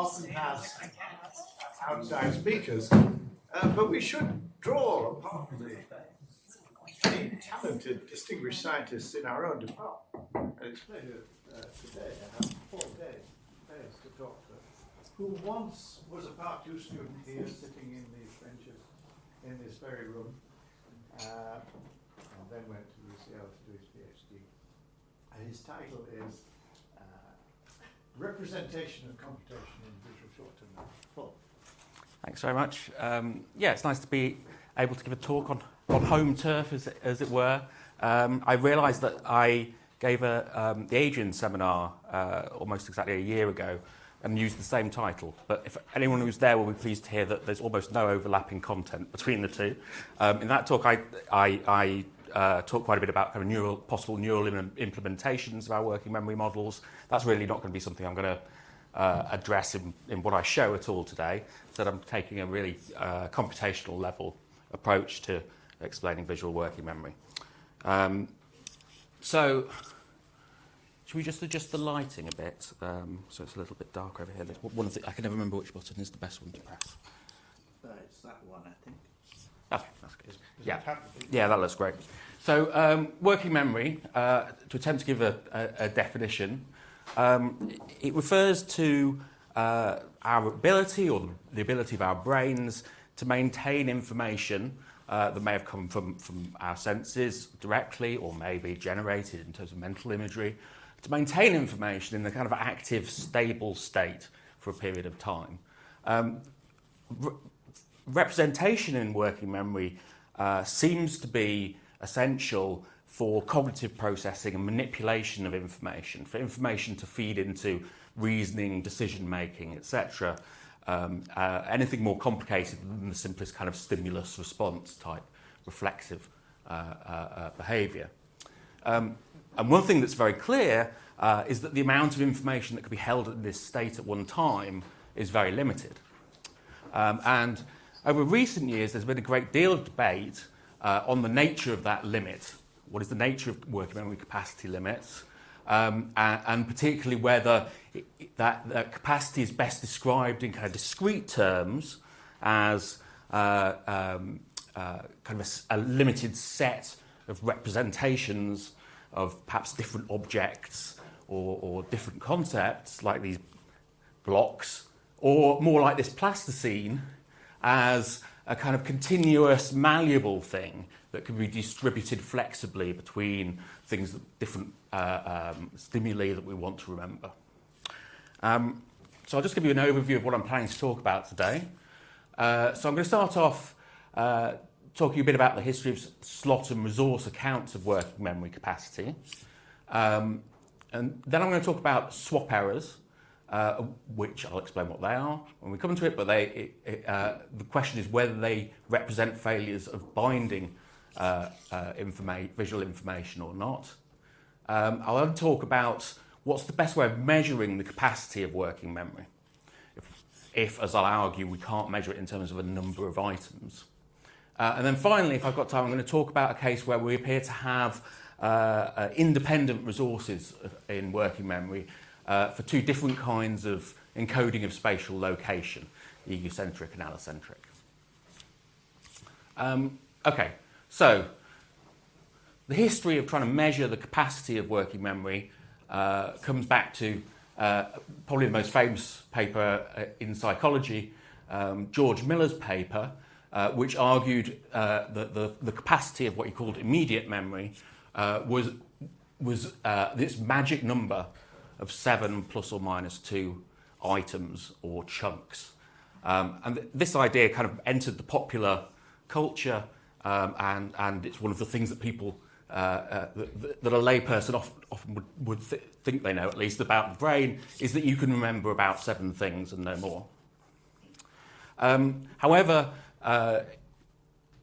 often has outside speakers, but we should draw upon the many talented, distinguished scientists in our own department. And it's a pleasure today to have Paul Days to talk to, who once was a Part 2 student here, sitting in these benches in this very room, and then went to UCL to do his PhD. And his title is Representation of Computation in Visual Short-Term Memory. Paul. Thanks very much. Yeah, it's nice to be able to give a talk on home turf, as it were. I realised that I gave the Adrian seminar almost exactly a year ago and used the same title. But if anyone who's there will be pleased to hear that there's almost no overlapping content between the two. In that talk, I talk quite a bit about kind of possible neural implementations of our working memory models. That's really not going to be something I'm going to address in what I show at all today. So I'm taking a really computational level approach to explaining visual working memory. So should we just adjust the lighting a bit so it's a little bit darker over here? I can never remember which button is the best one to press. It's that one, I think. Okay, that's good. Yeah, that looks great. So working memory, to attempt to give a definition, it refers to our ability or the ability of our brains to maintain information that may have come from our senses directly or may be generated in terms of mental imagery, to maintain information in a kind of active, stable state for a period of time. Representation in working memory seems to be essential for cognitive processing and manipulation of information, for information to feed into reasoning, decision-making, etc. Anything more complicated than the simplest kind of stimulus-response type reflexive behaviour. And one thing that's very clear is that the amount of information that could be held in this state at one time is very limited. And over recent years, there's been a great deal of debate on the nature of that limit. What is the nature of working memory capacity limits? And particularly whether that capacity is best described in kind of discrete terms as kind of a limited set of representations of perhaps different objects or different concepts like these blocks, or more like this plasticine as a kind of continuous, malleable thing that can be distributed flexibly between things, different stimuli that we want to remember. So I'll just give you an overview of what I'm planning to talk about today. So I'm going to start off talking a bit about the history of slot and resource accounts of working memory capacity. And then I'm going to talk about swap errors, which I'll explain what they are when we come to it, but the question is whether they represent failures of binding visual information or not. I'll then talk about what's the best way of measuring the capacity of working memory, if, as I'll argue, we can't measure it in terms of a number of items. And then finally, if I've got time, I'm going to talk about a case where we appear to have independent resources in working memory for two different kinds of encoding of spatial location, egocentric and allocentric. Okay, so the history of trying to measure the capacity of working memory comes back to probably the most famous paper in psychology, George Miller's paper, which argued that the capacity of what he called immediate memory was this magic number of 7 plus or minus 2 items or chunks. And this idea kind of entered the popular culture, and it's one of the things that people, that a layperson often would think they know, at least, about the brain, is that you can remember about 7 things and no more. However,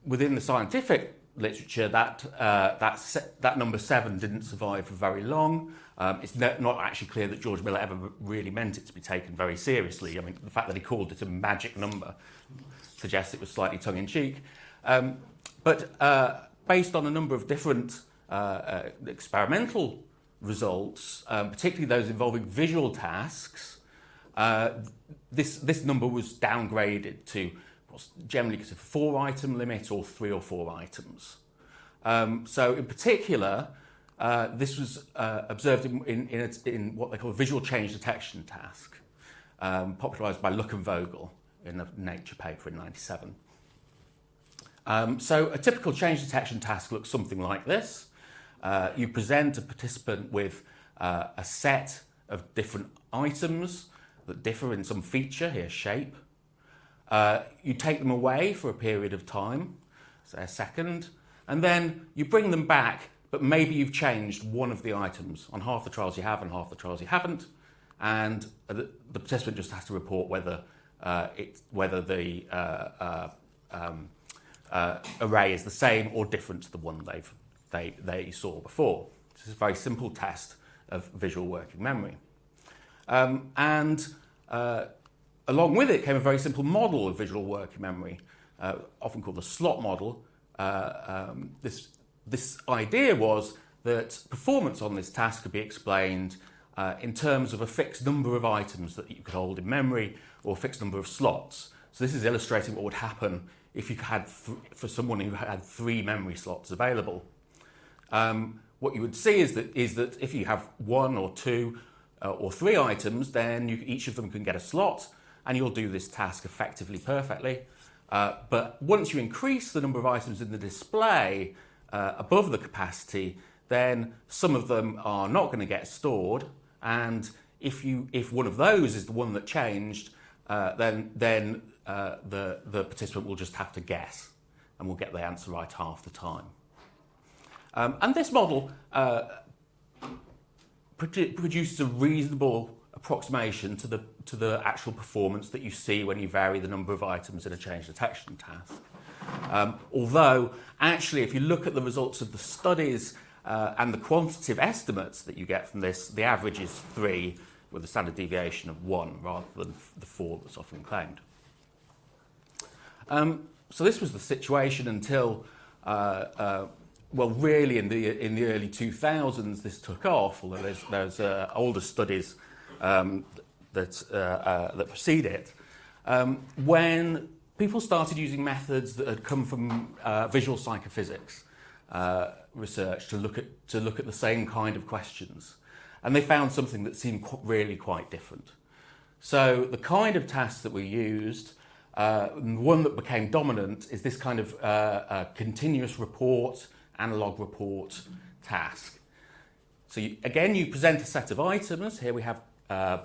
within the scientific literature, that number 7 didn't survive for very long. It's not actually clear that George Miller ever really meant it to be taken very seriously. I mean, the fact that he called it a magic number suggests it was slightly tongue-in-cheek. But based on a number of different experimental results, particularly those involving visual tasks, this number was downgraded to what's generally considered a 4-item limit or 3 or 4 items. So in particular, this was observed in what they call a visual change detection task, popularised by Luck and Vogel in a Nature paper in '97. So a typical change detection task looks something like this. You present a participant with a set of different items that differ in some feature, here shape. You take them away for a period of time, say a second, and then you bring them back, but maybe you've changed one of the items. On half the trials you have and half the trials you haven't, and the participant just has to report whether the array is the same or different to the one they saw before. This is a very simple test of visual working memory. Along with it came a very simple model of visual working memory, often called the slot model. This idea was that performance on this task could be explained in terms of a fixed number of items that you could hold in memory or a fixed number of slots. So this is illustrating what would happen if you had, for someone who had 3 memory slots available. What you would see is that if you have 1 or 2 or 3 items, then each of them can get a slot, and you'll do this task effectively, perfectly. But once you increase the number of items in the display above the capacity, then some of them are not going to get stored, and if one of those is the one that changed, then the participant will just have to guess, and will get the answer right half the time. And this model produces a reasonable approximation to the actual performance that you see when you vary the number of items in a change detection task. Although, actually, if you look at the results of the studies and the quantitative estimates that you get from this, the average is 3 with a standard deviation of 1 rather than the 4 that's often claimed. So this was the situation until, really in the early 2000s this took off, although there's older studies that precede it, when people started using methods that had come from visual psychophysics research to look at the same kind of questions, and they found something that seemed really quite different. So the kind of tasks that were used, one that became dominant, is this kind of continuous report, analog report task. So again, you present a set of items. Here we have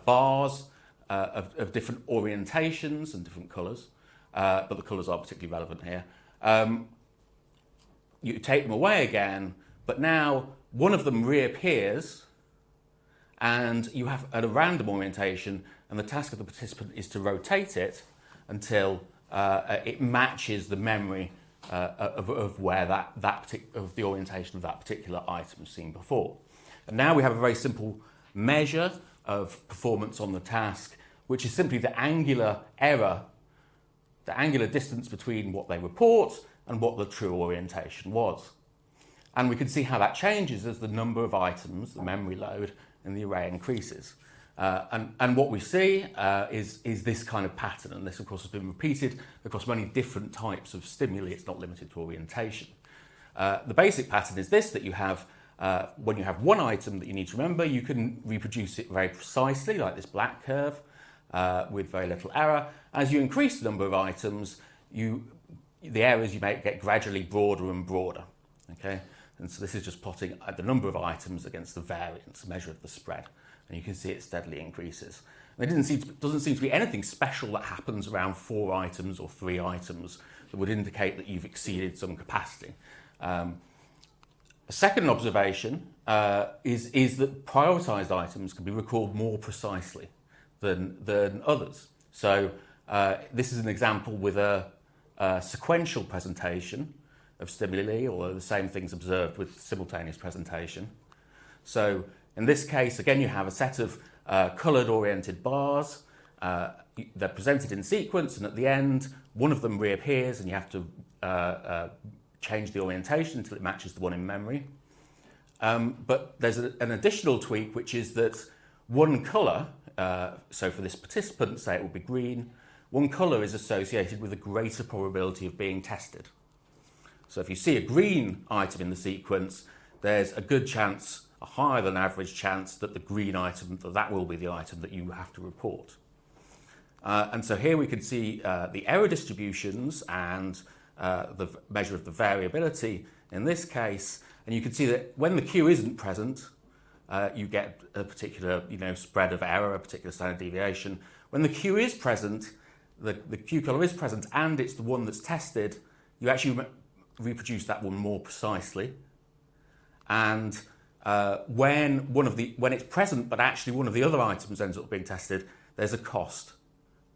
bars of different orientations and different colours, but the colours are particularly relevant here. You take them away again, but now one of them reappears, and you have a random orientation, and the task of the participant is to rotate it until it matches the memory of where of the orientation of that particular item was seen before. And now we have a very simple measure of performance on the task, which is simply the angular error, the angular distance between what they report and what the true orientation was. And we can see how that changes as the number of items, the memory load, in the array increases. And what we see is this kind of pattern, and this of course has been repeated across many different types of stimuli. It's not limited to orientation. The basic pattern is this, that you have, when you have one item that you need to remember, you can reproduce it very precisely, like this black curve, with very little error. As you increase the number of items, the errors you make get gradually broader and broader. Okay? And so this is just plotting the number of items against the variance, a measure of the spread. And you can see it steadily increases. And there doesn't seem to be anything special that happens around 4 items or 3 items that would indicate that you've exceeded some capacity. A second observation is that prioritised items can be recalled more precisely than others. So this is an example with a sequential presentation of stimuli, although the same thing's observed with simultaneous presentation. So in this case, again, you have a set of coloured oriented bars. They're presented in sequence, and at the end, one of them reappears, and you have to change the orientation until it matches the one in memory. But there's an additional tweak, which is that one colour so for this participant, say it would be green, one colour is associated with a greater probability of being tested. So if you see a green item in the sequence, there's a good chance, a higher than average chance, that the green item, that will be the item that you have to report. And so here we can see the error distributions and the measure of the variability in this case, and you can see that when the Q isn't present, you get a particular spread of error, a particular standard deviation. When the Q is present, the Q colour is present, and it's the one that's tested, you actually reproduce that one more precisely. And when it's present, but actually one of the other items ends up being tested, there's a cost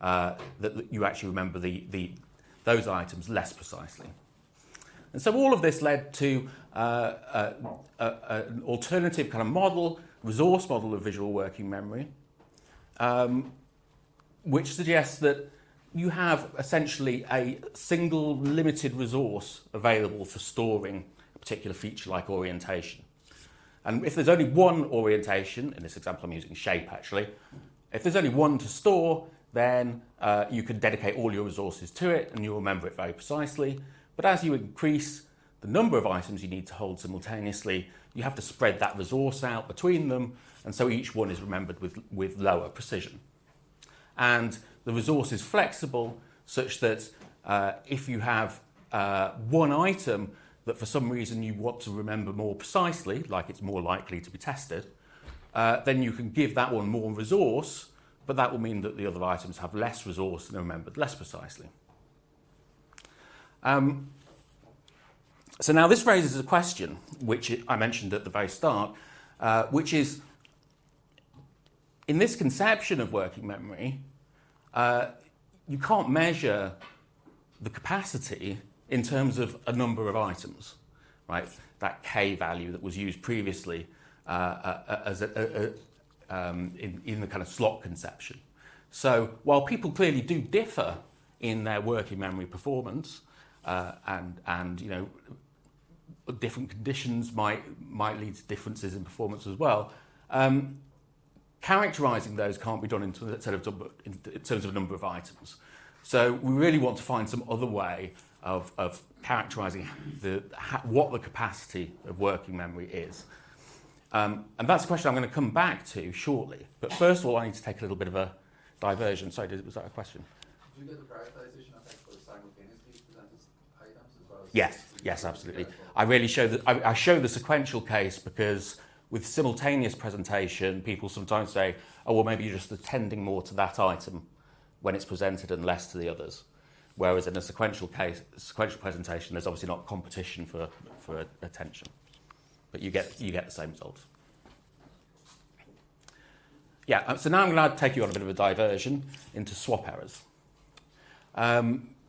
that you actually remember those items less precisely. And so all of this led to an alternative kind of model, resource model of visual working memory, which suggests that you have essentially a single limited resource available for storing a particular feature like orientation. And if there's only one orientation, in this example I'm using shape actually, if there's only one to store, then you can dedicate all your resources to it and you'll remember it very precisely. But as you increase the number of items you need to hold simultaneously, you have to spread that resource out between them, and so each one is remembered with lower precision. And the resource is flexible such that if you have one item that for some reason you want to remember more precisely, like it's more likely to be tested, then you can give that one more resource, but that will mean that the other items have less resource and are remembered less precisely. So now this raises a question, which I mentioned at the very start, which is, in this conception of working memory, you can't measure the capacity in terms of a number of items, right? That K value that was used previously in the kind of slot conception. So while people clearly do differ in their working memory performance, and different conditions might lead to differences in performance as well, characterising those can't be done in terms of a number of items. So we really want to find some other way of characterising what the capacity of working memory is. And that's a question I'm going to come back to shortly. But first of all, I need to take a little bit of a diversion. Sorry, was that a question? Do you get the prioritization effect for the simultaneously presented items as well as... Yes, absolutely. I really I show the sequential case because with simultaneous presentation, people sometimes say, oh, well, maybe you're just attending more to that item when it's presented and less to the others. Whereas in a sequential presentation, there's obviously not competition for attention. But you get the same results. Yeah, so now I'm going to take you on a bit of a diversion into swap errors,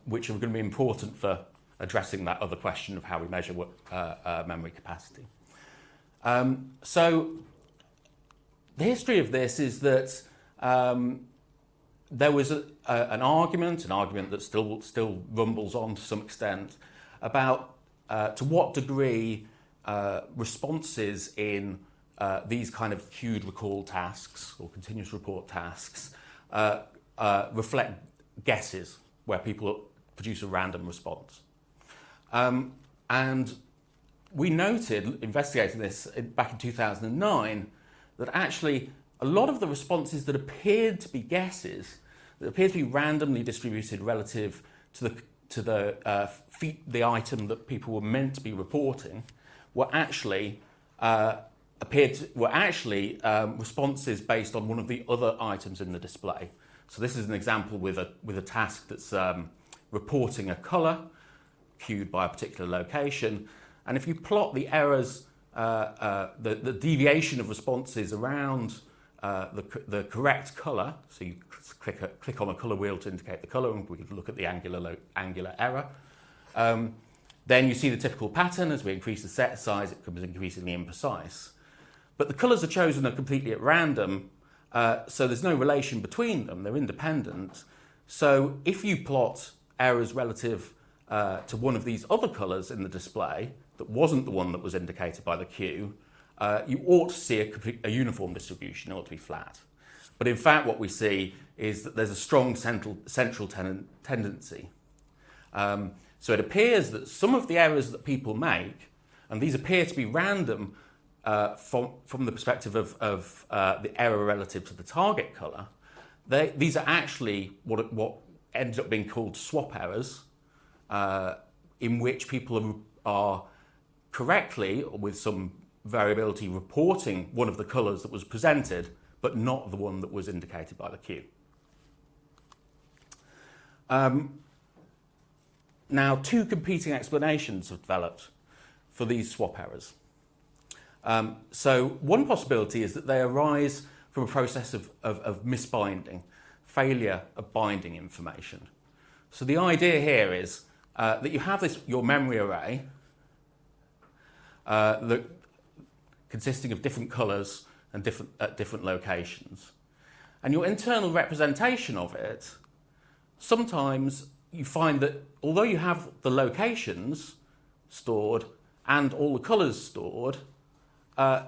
which are going to be important for addressing that other question of how we measure memory capacity. So the history of this is that there was an argument that still rumbles on to some extent about to what degree responses in these kind of queued recall tasks or continuous report tasks reflect guesses where people produce a random response. And we noted, investigating this back in 2009, that actually a lot of the responses that appeared to be guesses, that appeared to be randomly distributed relative to the item that people were meant to be reporting, were actually responses based on one of the other items in the display. So this is an example with a task that's reporting a colour queued by a particular location, and if you plot the errors, the deviation of responses around the correct colour, so you click on a colour wheel to indicate the colour, and we can look at the angular error. Then you see the typical pattern. As we increase the set size, it becomes increasingly imprecise. But the colours are chosen are completely at random, so there's no relation between them. They're independent. So if you plot errors relative to one of these other colours in the display that wasn't the one that was indicated by the queue, you ought to see a uniform distribution. It ought to be flat. But in fact, what we see is that there's a strong central tendency. So it appears that some of the errors that people make, and these appear to be random from the perspective of the error relative to the target colour, these are actually what ended up being called swap errors, in which people are correctly, or with some variability, reporting one of the colours that was presented, but not the one that was indicated by the cue. Now, two competing explanations have developed for these swap errors. So one possibility is that they arise from a process of misbinding, failure of binding information. So the idea here is that you have your memory array that consisting of different colours and at different locations. And your internal representation of it, sometimes you find that although you have the locations stored and all the colours stored,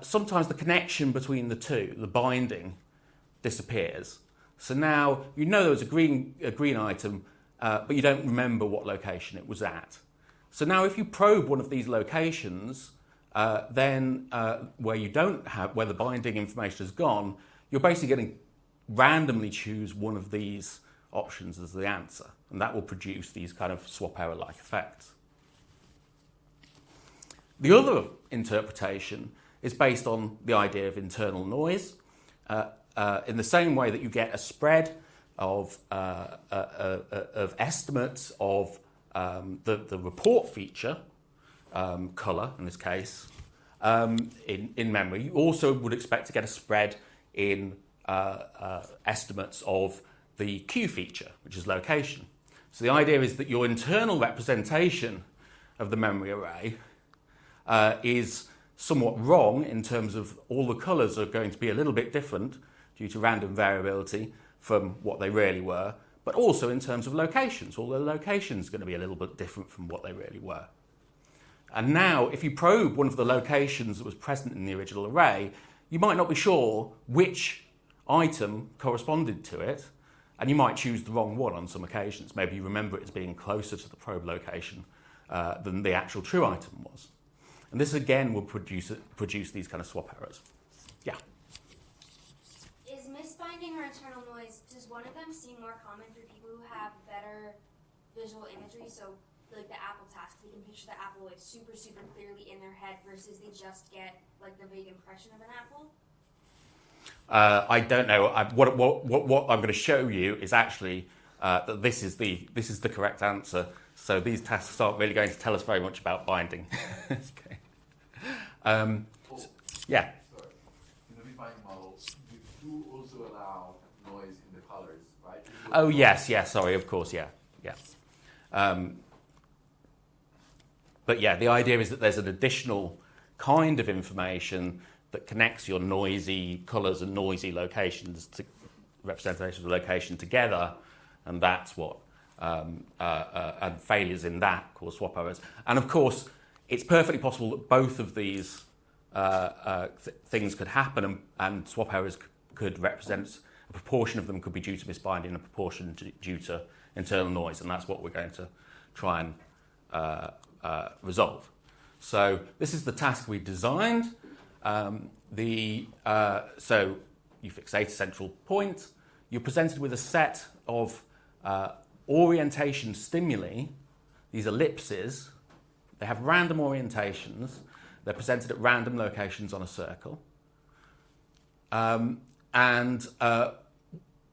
sometimes the connection between the two, the binding, disappears. So now you know there was a green item, but you don't remember what location it was at. So now if you probe one of these locations, then where the binding information has gone, you're basically going to randomly choose one of these options as the answer, and that will produce these kind of swap error-like effects. The other interpretation is based on the idea of internal noise, in the same way that you get a spread of estimates of the report feature, colour in this case, in memory. You also would expect to get a spread in estimates of the cue feature, which is location. So the idea is that your internal representation of the memory array is somewhat wrong in terms of all the colours are going to be a little bit different due to random variability from what they really were, but also in terms of locations. All the locations are going to be a little bit different from what they really were. And now, if you probe one of the locations that was present in the original array, you might not be sure which item corresponded to it, and you might choose the wrong one on some occasions. Maybe you remember it as being closer to the probe location than the actual true item was. And this again will produce these kind of swap errors. Yeah? Is misbinding or internal noise, does one of them seem more common for people who have better visual imagery? So like the apple task, they can picture the apple like super, super clearly in their head versus they just get like the vague impression of an apple? I don't know. What I'm going to show you is actually that this is the correct answer. So these tasks aren't really going to tell us very much about binding. Okay. Yeah. Sorry. In the rebinding model, you do also allow noise in the colors, right? Oh yes. Sorry. Of course. Yeah. But yeah, the idea is that there's an additional kind of information that connects your noisy colours and noisy locations to representations of location together, and that's what and failures in that cause swap errors. And of course, it's perfectly possible that both of these things could happen, and swap errors could represent a proportion of them could be due to misbinding, and a proportion due to internal noise, and that's what we're going to try and resolve. So this is the task we designed. So you fixate a central point. You're presented with a set of orientation stimuli, these ellipses. They have random orientations. They're presented at random locations on a circle. And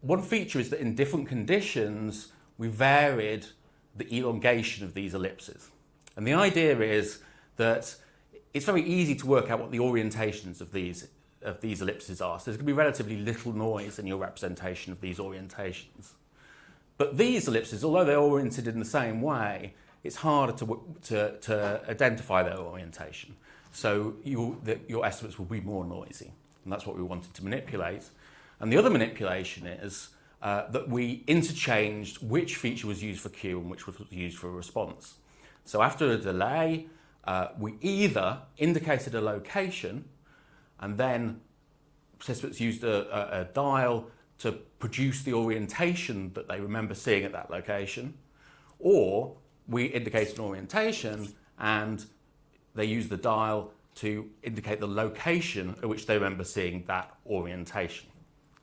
one feature is that in different conditions, we varied the elongation of these ellipses. And the idea is that it's very easy to work out what the orientations of these ellipses are. So there's going to be relatively little noise in your representation of these orientations. But these ellipses, although they're oriented in the same way, it's harder to identify their orientation. So your estimates will be more noisy. And that's what we wanted to manipulate. And the other manipulation is that we interchanged which feature was used for cue and which was used for a response. So after a delay, we either indicated a location and then participants used a dial to produce the orientation that they remember seeing at that location, or we indicate an orientation and they use the dial to indicate the location at which they remember seeing that orientation.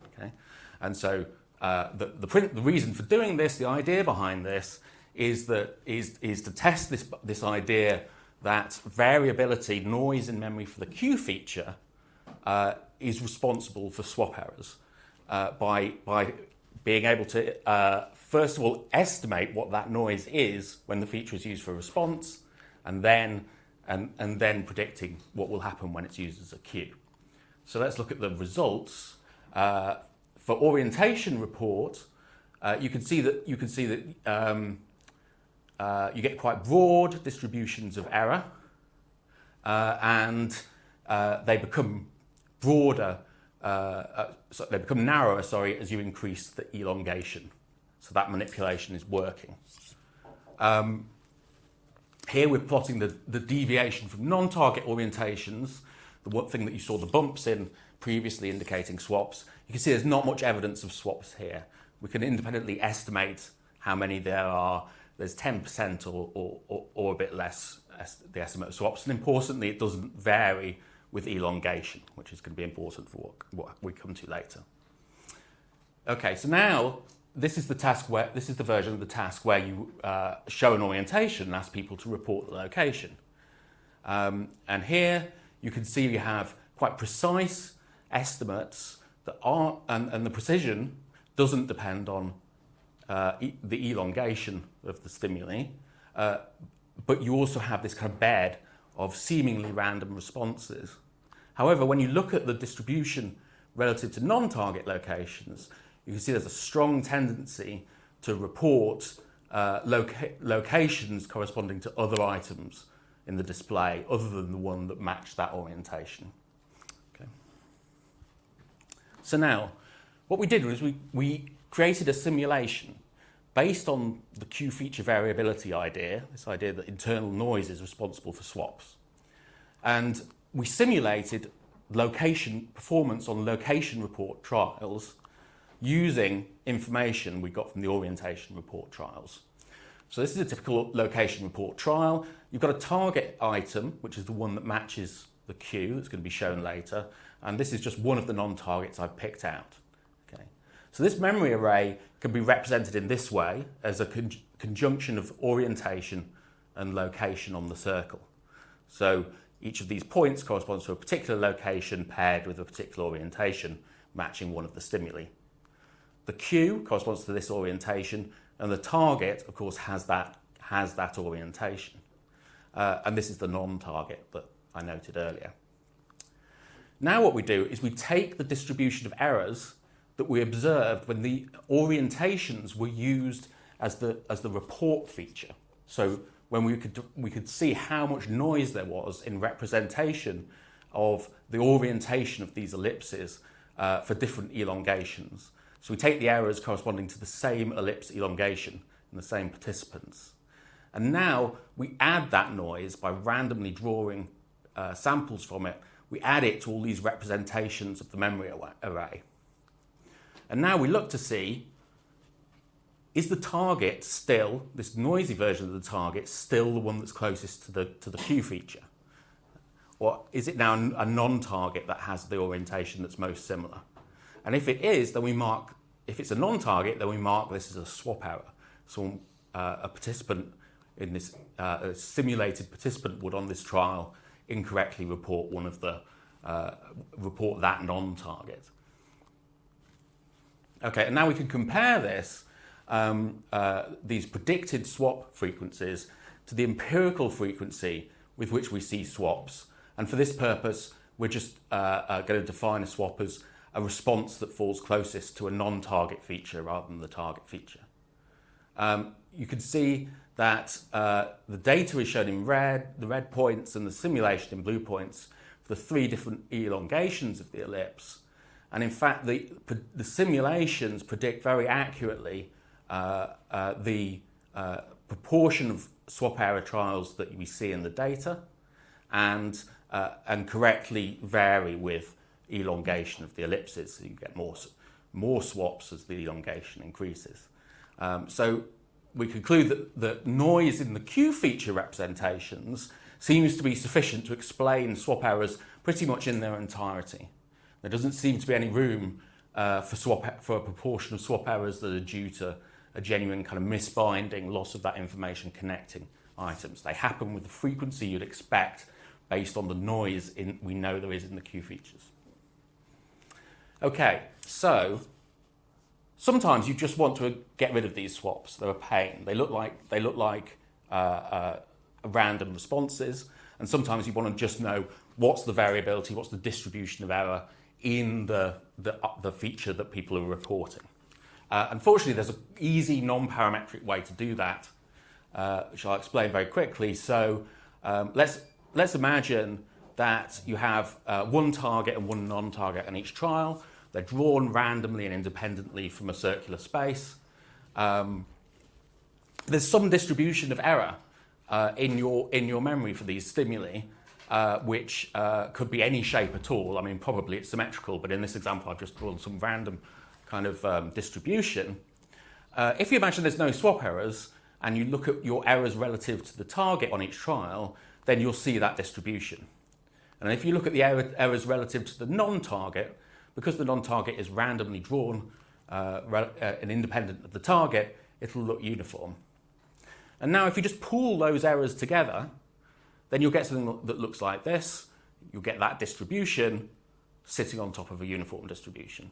Okay? And so the reason for doing this, the idea behind this, is to test this idea that variability, noise in memory for the Q feature, is responsible for swap errors by being able to, first of all, estimate what that noise is when the feature is used for a response, and then predicting what will happen when it's used as a Q. So let's look at the results. For orientation report, you can see that you get quite broad distributions of error, and they become broader. They become narrower, as you increase the elongation. So that manipulation is working. Here we're plotting the deviation from non-target orientations, the one thing that you saw the bumps in previously indicating swaps. You can see there's not much evidence of swaps here. We can independently estimate how many there are. There's 10% or a bit less the estimate of swaps. And importantly, it doesn't vary with elongation, which is going to be important for what we come to later. Okay, so now this is the version of the task where you show an orientation and ask people to report the location. And here you can see we have quite precise estimates that are, and the precision doesn't depend on the elongation of the stimuli, but you also have this kind of bed of seemingly random responses. However, when you look at the distribution relative to non-target locations, you can see there's a strong tendency to report locations corresponding to other items in the display other than the one that matched that orientation. Okay. So now, what we did was we created a simulation based on the Q feature variability idea, this idea that internal noise is responsible for swaps. And we simulated performance on location report trials using information we got from the orientation report trials. So this is a typical location report trial. You've got a target item, which is the one that matches the Q that's going to be shown later, and this is just one of the non-targets I've picked out. Okay. So this memory array can be represented in this way as a conjunction of orientation and location on the circle. So each of these points corresponds to a particular location paired with a particular orientation matching one of the stimuli. The Q corresponds to this orientation, and the target, of course, has that orientation. And this is the non-target that I noted earlier. Now what we do is we take the distribution of errors that we observed when the orientations were used as the report feature. So when we could see how much noise there was in representation of the orientation of these ellipses for different elongations. So we take the errors corresponding to the same ellipse elongation in the same participants. And now we add that noise by randomly drawing samples from it. We add it to all these representations of the memory array. And now we look to see, is the target still, this noisy version of the target, still the one that's closest to the Q feature? Or is it now a non-target that has the orientation that's most similar? And if it is, then we mark, if it's a non-target, then we mark this as a swap error. So a participant in this, a simulated participant would on this trial incorrectly report report that non-target. Okay, and now we can compare this, these predicted swap frequencies to the empirical frequency with which we see swaps. And for this purpose, we're just going to define a swap as a response that falls closest to a non-target feature rather than the target feature. You can see that the data is shown in red, the red points, and the simulation in blue points for the three different elongations of the ellipse. And in fact, the simulations predict very accurately the proportion of swap error trials that we see in the data, and correctly vary with elongation of the ellipses, so you get more swaps as the elongation increases. So we conclude that noise in the Q feature representations seems to be sufficient to explain swap errors pretty much in their entirety. There doesn't seem to be any room for a proportion of swap errors that are due to a genuine kind of misbinding, loss of that information connecting items. They happen with the frequency you'd expect based on the noise we know there is in the Q features. Okay, so sometimes you just want to get rid of these swaps. They're a pain. They look like random responses, and sometimes you want to just know what's the variability, what's the distribution of error in the feature that people are reporting. Unfortunately, there's an easy non-parametric way to do that, which I'll explain very quickly. So let's imagine that you have one target and one non-target in each trial. They're drawn randomly and independently from a circular space. There's some distribution of error in your memory for these stimuli, which could be any shape at all. I mean, probably it's symmetrical, but in this example, I've just drawn some random kind of distribution. If you imagine there's no swap errors, and you look at your errors relative to the target on each trial, then you'll see that distribution. And if you look at the errors relative to the non-target, because the non-target is randomly drawn and independent of the target, it'll look uniform. And now if you just pool those errors together, then you'll get something that looks like this. You'll get that distribution sitting on top of a uniform distribution.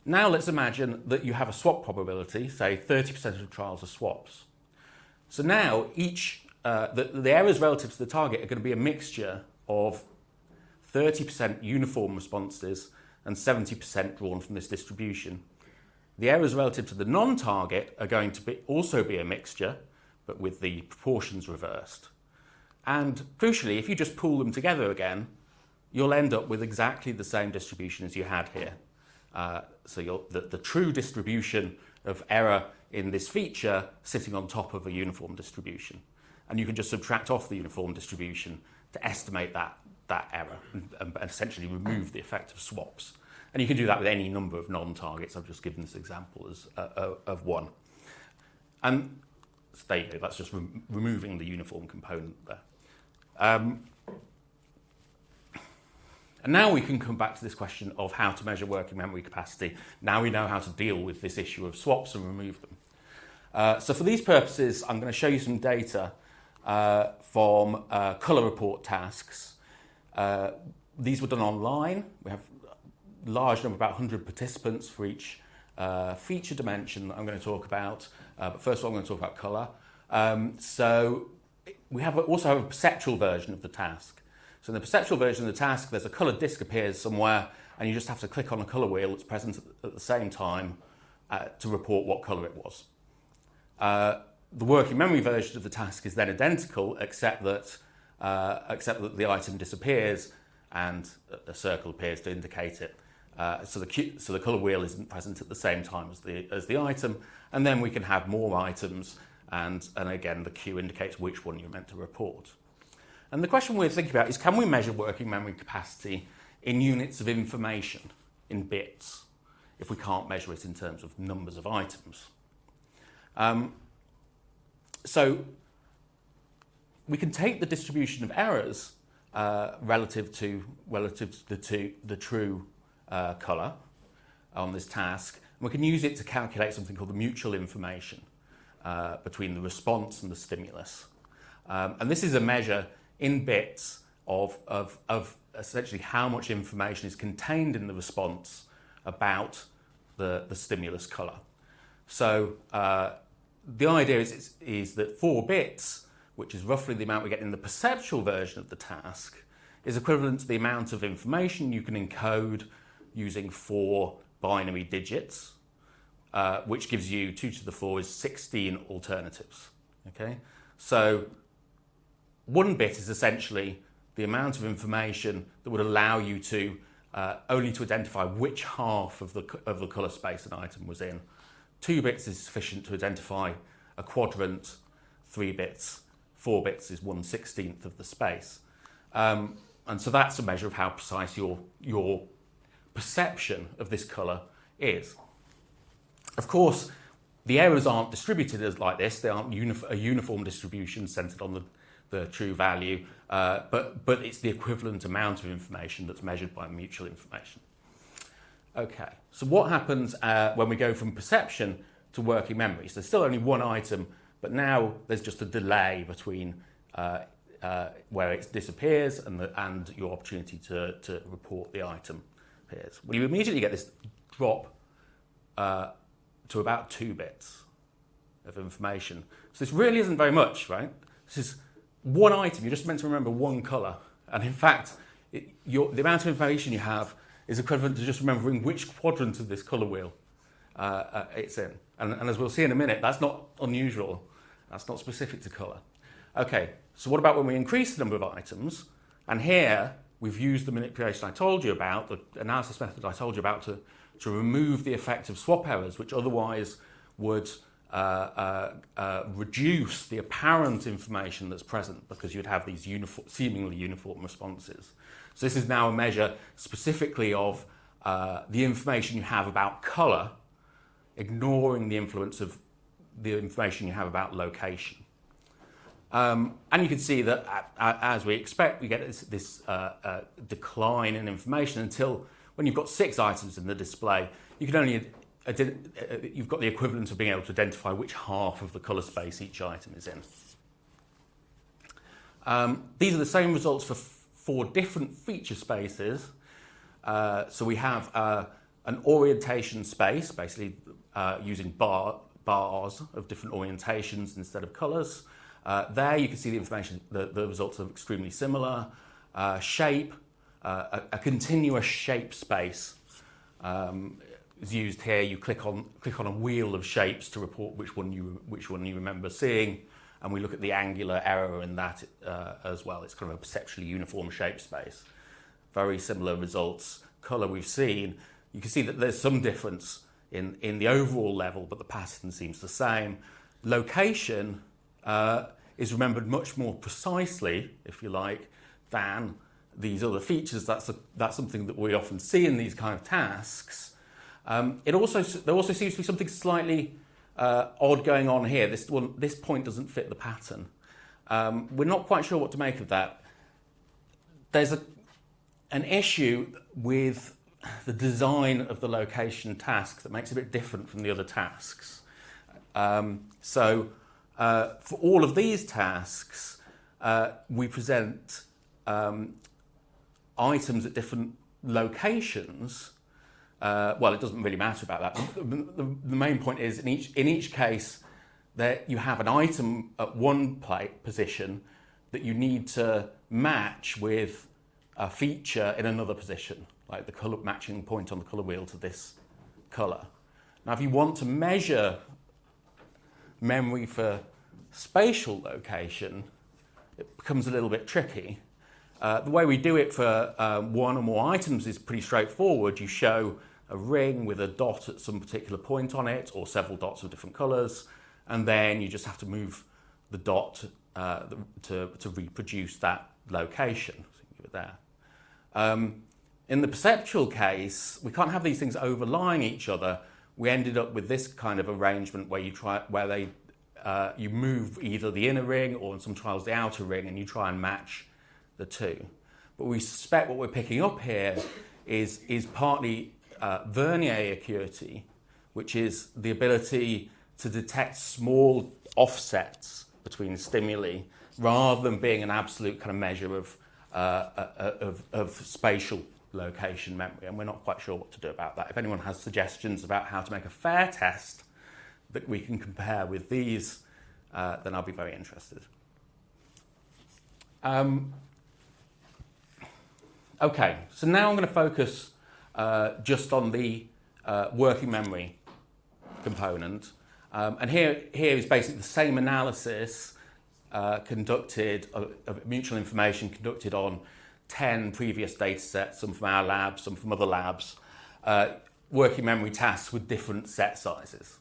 Now let's imagine that you have a swap probability, say 30% of trials are swaps. So now the errors relative to the target are going to be a mixture of 30% uniform responses and 70% drawn from this distribution. The errors relative to the non-target are going to also be a mixture, but with the proportions reversed. And crucially, if you just pool them together again, you'll end up with exactly the same distribution as you had here. So the true distribution of error in this feature sitting on top of a uniform distribution. And you can just subtract off the uniform distribution to estimate that error and essentially remove the effect of swaps. And you can do that with any number of non-targets. I've just given this example as of one. And so there you go, that's just removing the uniform component there. And now we can come back to this question of how to measure working memory capacity. Now we know how to deal with this issue of swaps and remove them. So for these purposes, I'm going to show you some data from colour report tasks. These were done online. We have a large number, about 100 participants for each feature dimension that I'm going to talk about. But first of all, I'm going to talk about colour. So we also have a perceptual version of the task. So in the perceptual version of the task, there's a colour disk appears somewhere, and you just have to click on a colour wheel that's present at the same time to report what colour it was. The working memory version of the task is then identical, except that the item disappears and a circle appears to indicate it. So the colour wheel isn't present at the same time as the item, and then we can have more items, and again the queue indicates which one you're meant to report. And the question we're thinking about is, can we measure working memory capacity in units of information, in bits, if we can't measure it in terms of numbers of items? So we can take the distribution of errors relative to the true colour on this task, and we can use it to calculate something called the mutual information between the response and the stimulus. And this is a measure in bits of essentially how much information is contained in the response about the stimulus colour. So the idea is that 4 bits, which is roughly the amount we get in the perceptual version of the task, is equivalent to the amount of information you can encode using 4 binary digits, which gives you 2 to the 4 is 16 alternatives. Okay, so 1 bit is essentially the amount of information that would allow you to only to identify which half of the colour space an item was in. 2 bits is sufficient to identify a quadrant. 3 bits, 4 bits is 1/16 of the space. And so that's a measure of how precise your perception of this colour is. Of course, the errors aren't distributed as like this. They aren't a uniform distribution centered on the true value, but it's the equivalent amount of information that's measured by mutual information. Okay, so what happens when we go from perception to working memory? So there's still only one item, but now there's just a delay between where it disappears and your opportunity to report the item appears. Well, you immediately get this drop to about 2 bits of information. So this really isn't very much, right? This is one item. You're just meant to remember one colour. And in fact, the amount of information you have is equivalent to just remembering which quadrant of this colour wheel it's in. And as we'll see in a minute, that's not unusual. That's not specific to colour. Okay, so what about when we increase the number of items? And here, we've used the manipulation I told you about, the analysis method I told you about, to remove the effect of swap errors, which otherwise would reduce the apparent information that's present because you'd have these seemingly uniform responses. So this is now a measure specifically of the information you have about colour, ignoring the influence of the information you have about location. And you can see that as we expect, we get this decline in information until when you've got 6 items in the display, you've got the equivalent of being able to identify which half of the colour space each item is in. These are the same results for 4 different feature spaces. So we have an orientation space, basically using bars of different orientations instead of colours. There you can see the information, the results are extremely similar. Shape, a continuous shape space is used here. You click on a wheel of shapes to report which one you remember seeing, and we look at the angular error in that as well. It's kind of a perceptually uniform shape space. Very similar results. Colour we've seen. You can see that there's some difference in the overall level, but the pattern seems the same. Location is remembered much more precisely, if you like, than these other features. That's something that we often see in these kind of tasks. There also seems to be something slightly odd going on here. This point doesn't fit the pattern. We're not quite sure what to make of that. There's an issue with the design of the location task that makes it a bit different from the other tasks. For all of these tasks, we present items at different locations. Well, it doesn't really matter about that. The main point is in each case that you have an item at one position that you need to match with a feature in another position, like the colour matching point on the colour wheel to this colour. Now, if you want to measure memory for spatial location, it becomes a little bit tricky. The way we do it for one or more items is pretty straightforward. You show a ring with a dot at some particular point on it, or several dots of different colours, and then you just have to move the dot to reproduce that location. So you can give it there. In the perceptual case, we can't have these things overlying each other. We ended up with this kind of arrangement where you move either the inner ring or in some trials the outer ring, and you try and match the two. But we suspect what we're picking up here is partly vernier acuity, which is the ability to detect small offsets between stimuli rather than being an absolute kind of measure of spatial location memory. And we're not quite sure what to do about that. If anyone has suggestions about how to make a fair test that we can compare with these, then I'll be very interested. Okay, so now I'm going to focus just on the working memory component. And here is basically the same analysis conducted of mutual information conducted on 10 previous data sets, some from our lab, some from other labs, working memory tasks with different set sizes.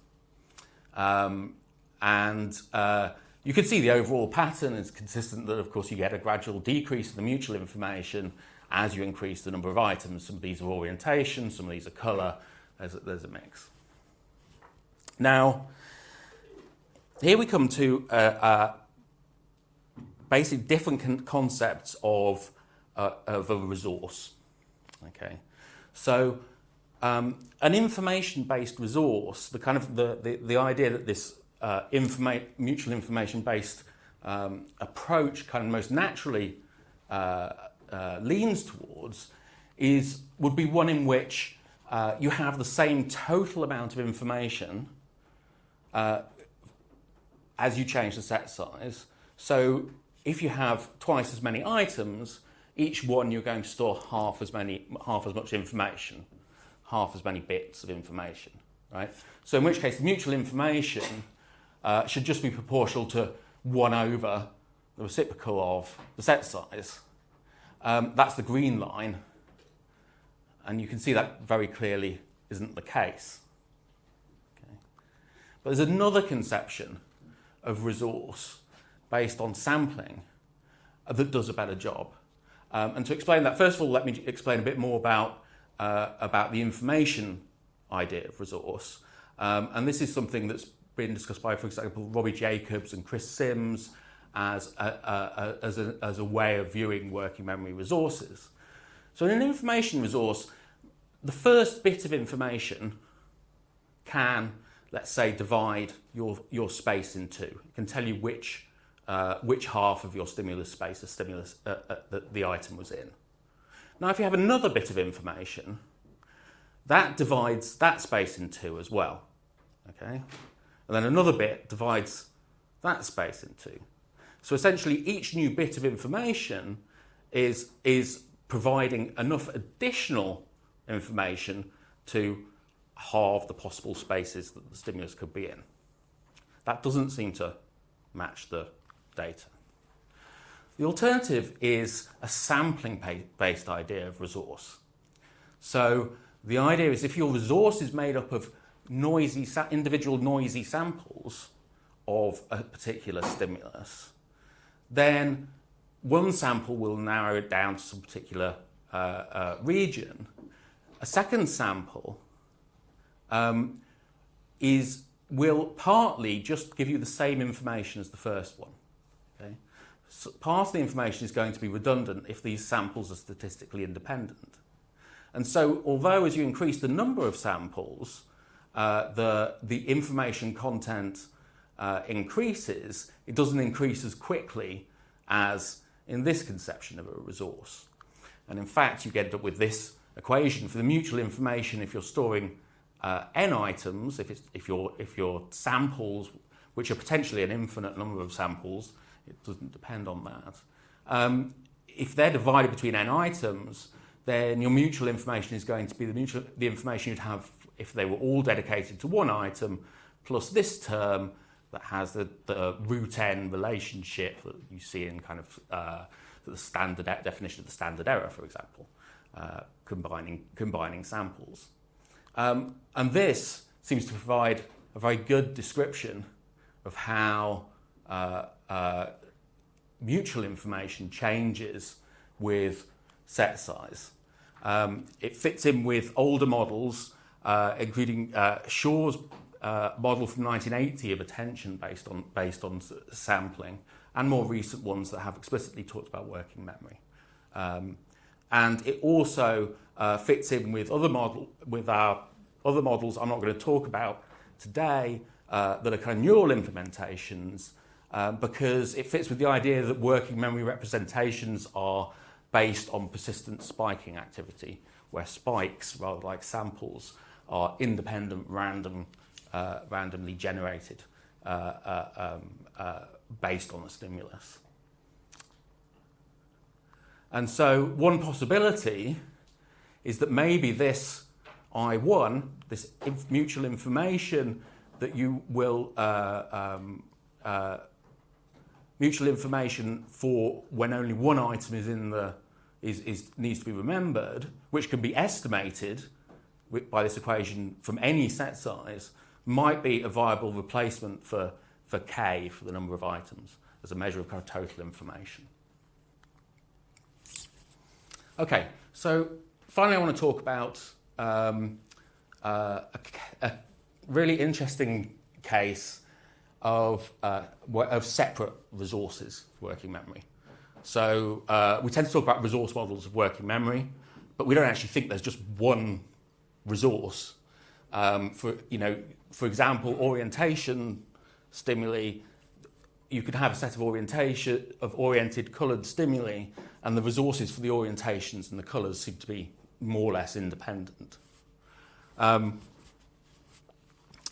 You can see the overall pattern is consistent that, of course, you get a gradual decrease in the mutual information as you increase the number of items. Some of these are orientation, some of these are colour, there's a mix. Now, here we come to basically different concepts of a resource. Okay, so an information-based resource, the kind of the idea that this mutual information-based approach kind of most naturally leans towards would be one in which you have the same total amount of information as you change the set size. So if you have twice as many items, each one you're going to store half as much information, half as many bits of information, right? So in which case, the mutual information should just be proportional to 1 over the reciprocal of the set size. That's the green line, and you can see that very clearly isn't the case. Okay. But there's another conception of resource based on sampling that does a better job. And to explain that, first of all, let me explain a bit more about the information idea of resource. And this is something that's been discussed by, for example, Robbie Jacobs and Chris Sims as a way of viewing working memory resources. So in an information resource, the first bit of information can, let's say, divide your space in two. It can tell you which half of your stimulus space the item was in. Now, if you have another bit of information, that divides that space in two as well. Okay, and then another bit divides that space in two. So essentially, each new bit of information is providing enough additional information to halve the possible spaces that the stimulus could be in. That doesn't seem to match the data. The alternative is a sampling-based idea of resource. So the idea is if your resource is made up of individual noisy samples of a particular stimulus, then one sample will narrow it down to some particular region. A second sample will partly just give you the same information as the first one. Okay? So part of the information is going to be redundant if these samples are statistically independent. And so, although as you increase the number of samples, the information content increases, it doesn't increase as quickly as in this conception of a resource. And in fact, you get up with this equation for the mutual information. If you're storing n items, if your samples, which are potentially an infinite number of samples, it doesn't depend on that. If they're divided between n items, then your mutual information is going to be the information you'd have if they were all dedicated to one item, plus this term that has the root n relationship that you see in kind of the standard definition of the standard error, for example, combining samples. And this seems to provide a very good description of how mutual information changes with set size. It fits in with older models, including Shaw's model from 1980 of attention based on sampling, and more recent ones that have explicitly talked about working memory. And it also fits in with our other models I'm not going to talk about today that are kind of neural implementations, because it fits with the idea that working memory representations are based on persistent spiking activity, where spikes, rather like samples, are independent, randomly generated based on a stimulus. And so one possibility is that maybe this I1, this mutual information that you will mutual information for when only one item is in the needs to be remembered, which can be estimated by this equation from any set size, might be a viable replacement for k, for the number of items, as a measure of kind of total information. Okay, so finally I want to talk about a really interesting case of separate resources for working memory. So we tend to talk about resource models of working memory, but we don't actually think there's just one resource. For example, orientation stimuli. You could have a set of oriented coloured stimuli, and the resources for the orientations and the colours seem to be more or less independent.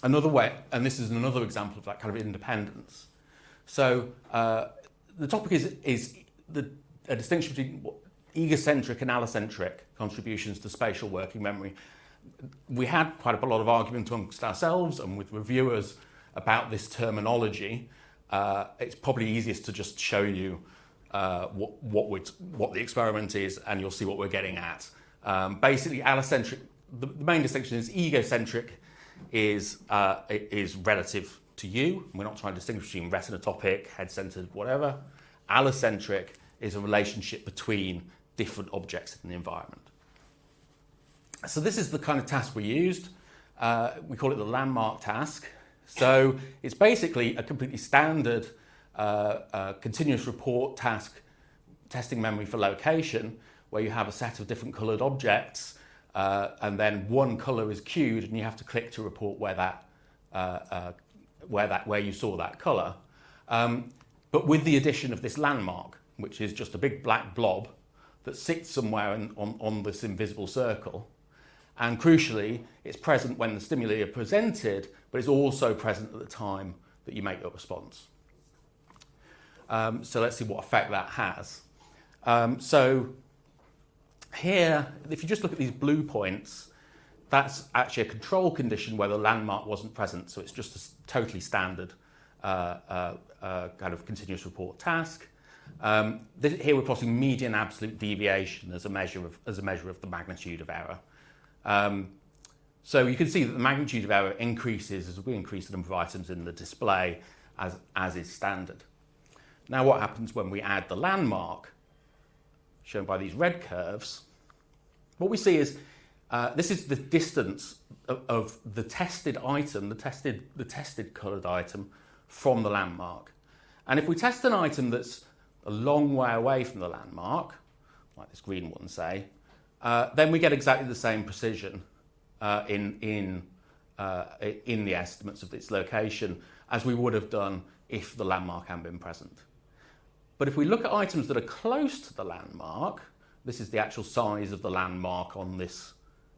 Another way, and this is another example of that kind of independence. So the topic is a distinction between egocentric and allocentric contributions to spatial working memory. We had quite a lot of argument amongst ourselves and with reviewers about this terminology. It's probably easiest to just show you what the experiment is, and you'll see what we're getting at. Basically, allocentric. The main distinction is egocentric is relative to you. We're not trying to distinguish between retinotopic, head-centered, whatever. Allocentric is a relationship between different objects in the environment. So this is the kind of task we used. We call it the landmark task. So it's basically a completely standard continuous report task, testing memory for location, where you have a set of different coloured objects, and then one colour is queued, and you have to click to report where you saw that colour. But with the addition of this landmark, which is just a big black blob that sits somewhere on this invisible circle. And crucially, it's present when the stimuli are presented, but it's also present at the time that you make your response. So let's see what effect that has. So here, if you just look at these blue points, that's actually a control condition where the landmark wasn't present. So it's just a totally standard kind of continuous report task. Here we're plotting median absolute deviation as a measure of the magnitude of error. So you can see that the magnitude of error increases as we increase the number of items in the display, as is standard. Now what happens when we add the landmark, shown by these red curves? What we see is this is the distance of the tested item, the tested coloured item from the landmark. And if we test an item that's a long way away from the landmark, like this green one, say, then we get exactly the same precision in the estimates of its location as we would have done if the landmark hadn't been present. But if we look at items that are close to the landmark, this is the actual size of the landmark on this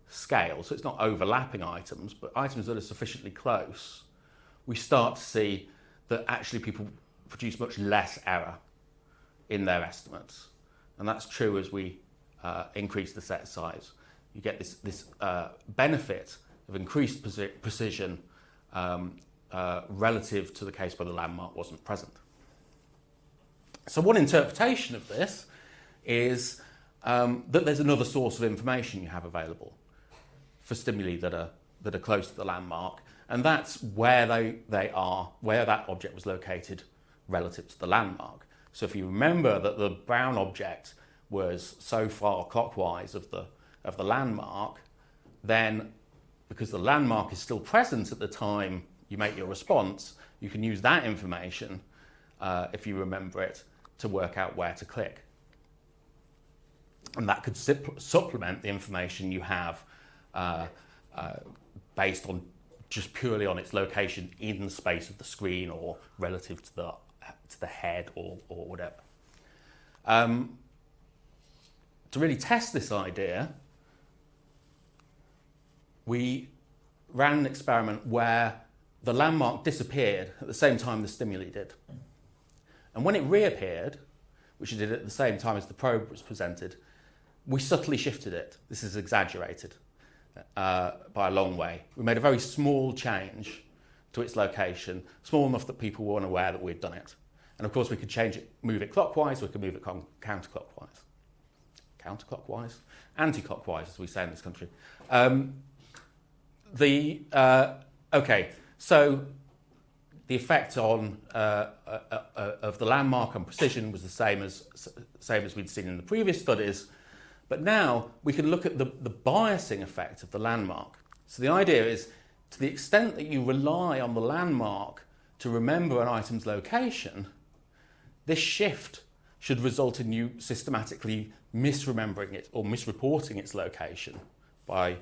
scale, so it's not overlapping items, but items that are sufficiently close, we start to see that actually people produce much less error in their estimates. And that's true as we increase the set size. You get this benefit of increased precision relative to the case where the landmark wasn't present. So one interpretation of this is that there's another source of information you have available for stimuli that are close to the landmark, and that's where they are, where that object was located relative to the landmark. So if you remember that the brown object was so far clockwise of the landmark, then because the landmark is still present at the time you make your response, you can use that information, if you remember it, to work out where to click. And that could supplement the information you have based on just purely on its location in the space of the screen or relative to the head or whatever. To really test this idea, we ran an experiment where the landmark disappeared at the same time the stimuli did. And when it reappeared, which it did at the same time as the probe was presented, we subtly shifted it. This is exaggerated by a long way. We made a very small change to its location, small enough that people weren't aware that we'd done it. And of course we could change it, move it clockwise, we could move it counterclockwise. Counterclockwise? Anti-clockwise, as we say in this country. Okay, so the effect on of the landmark on precision was the same as we'd seen in the previous studies, but now we can look at the biasing effect of the landmark. So the idea is, to the extent that you rely on the landmark to remember an item's location, this shift should result in you systematically misremembering it or misreporting its location by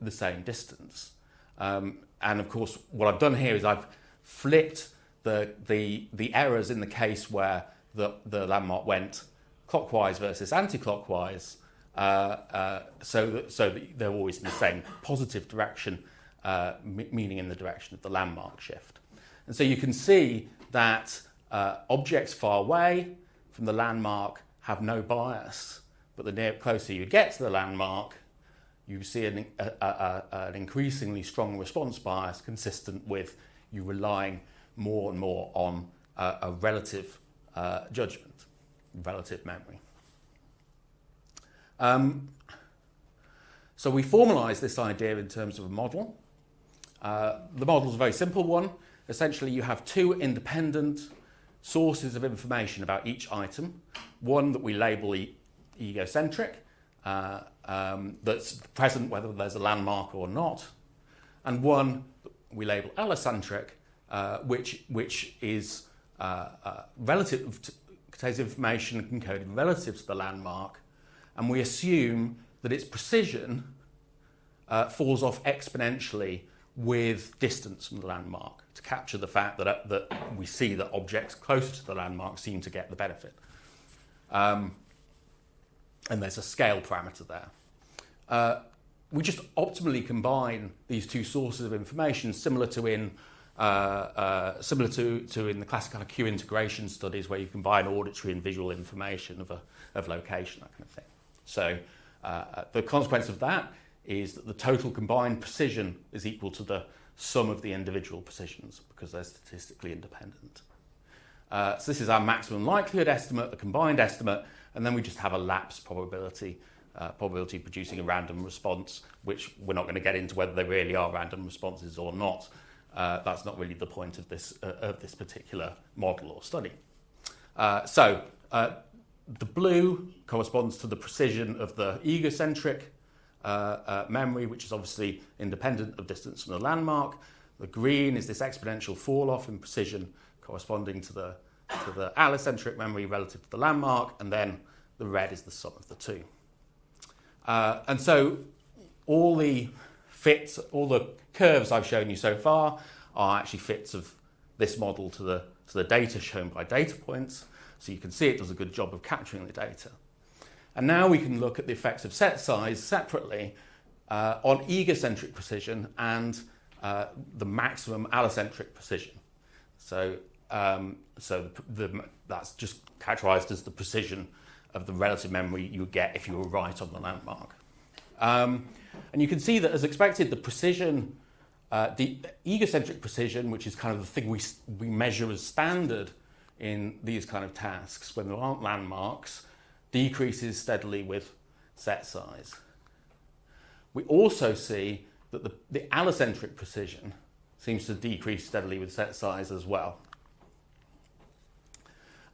the same distance. And of course, what I've done here is I've flipped the errors in the case where the landmark went clockwise versus anti-clockwise, so that they're always in the same positive direction, meaning in the direction of the landmark shift. And so you can see that objects far away from the landmark have no bias, but the closer you get to the landmark, you see an increasingly strong response bias consistent with you relying more and more on a relative judgment, relative memory. So we formalize this idea in terms of a model. The model is a very simple one. Essentially, you have two independent sources of information about each item. One that we label egocentric, that's present whether there's a landmark or not, and one that we label allocentric, which is relative, contains information encoded relative to the landmark, and we assume that its precision falls off exponentially with distance from the landmark to capture the fact that we see that objects closer to the landmark seem to get the benefit. And there's a scale parameter there. We just optimally combine these two sources of information, similar to in the classic kind of Q integration studies, where you combine auditory and visual information of location, that kind of thing. So the consequence of that is that the total combined precision is equal to the sum of the individual precisions because they're statistically independent. So this is our maximum likelihood estimate, the combined estimate, and then we just have a lapse probability producing a random response, which we're not going to get into whether they really are random responses or not. That's not really the point of this particular model or study. So the blue corresponds to the precision of the egocentric memory, which is obviously independent of distance from the landmark. The green is this exponential fall off in precision corresponding to the allocentric memory relative to the landmark, and then the red is the sum of the two. And so all the curves I've shown you so far are actually fits of this model to the data shown by data points. So you can see it does a good job of capturing the data. And now we can look at the effects of set size separately on egocentric precision and the maximum allocentric precision. So that's just characterized as the precision of the relative memory you would get if you were right on the landmark. And you can see that, as expected, the precision, the egocentric precision, which is kind of the thing we measure as standard in these kind of tasks when there aren't landmarks, decreases steadily with set size. We also see that the allocentric precision seems to decrease steadily with set size as well.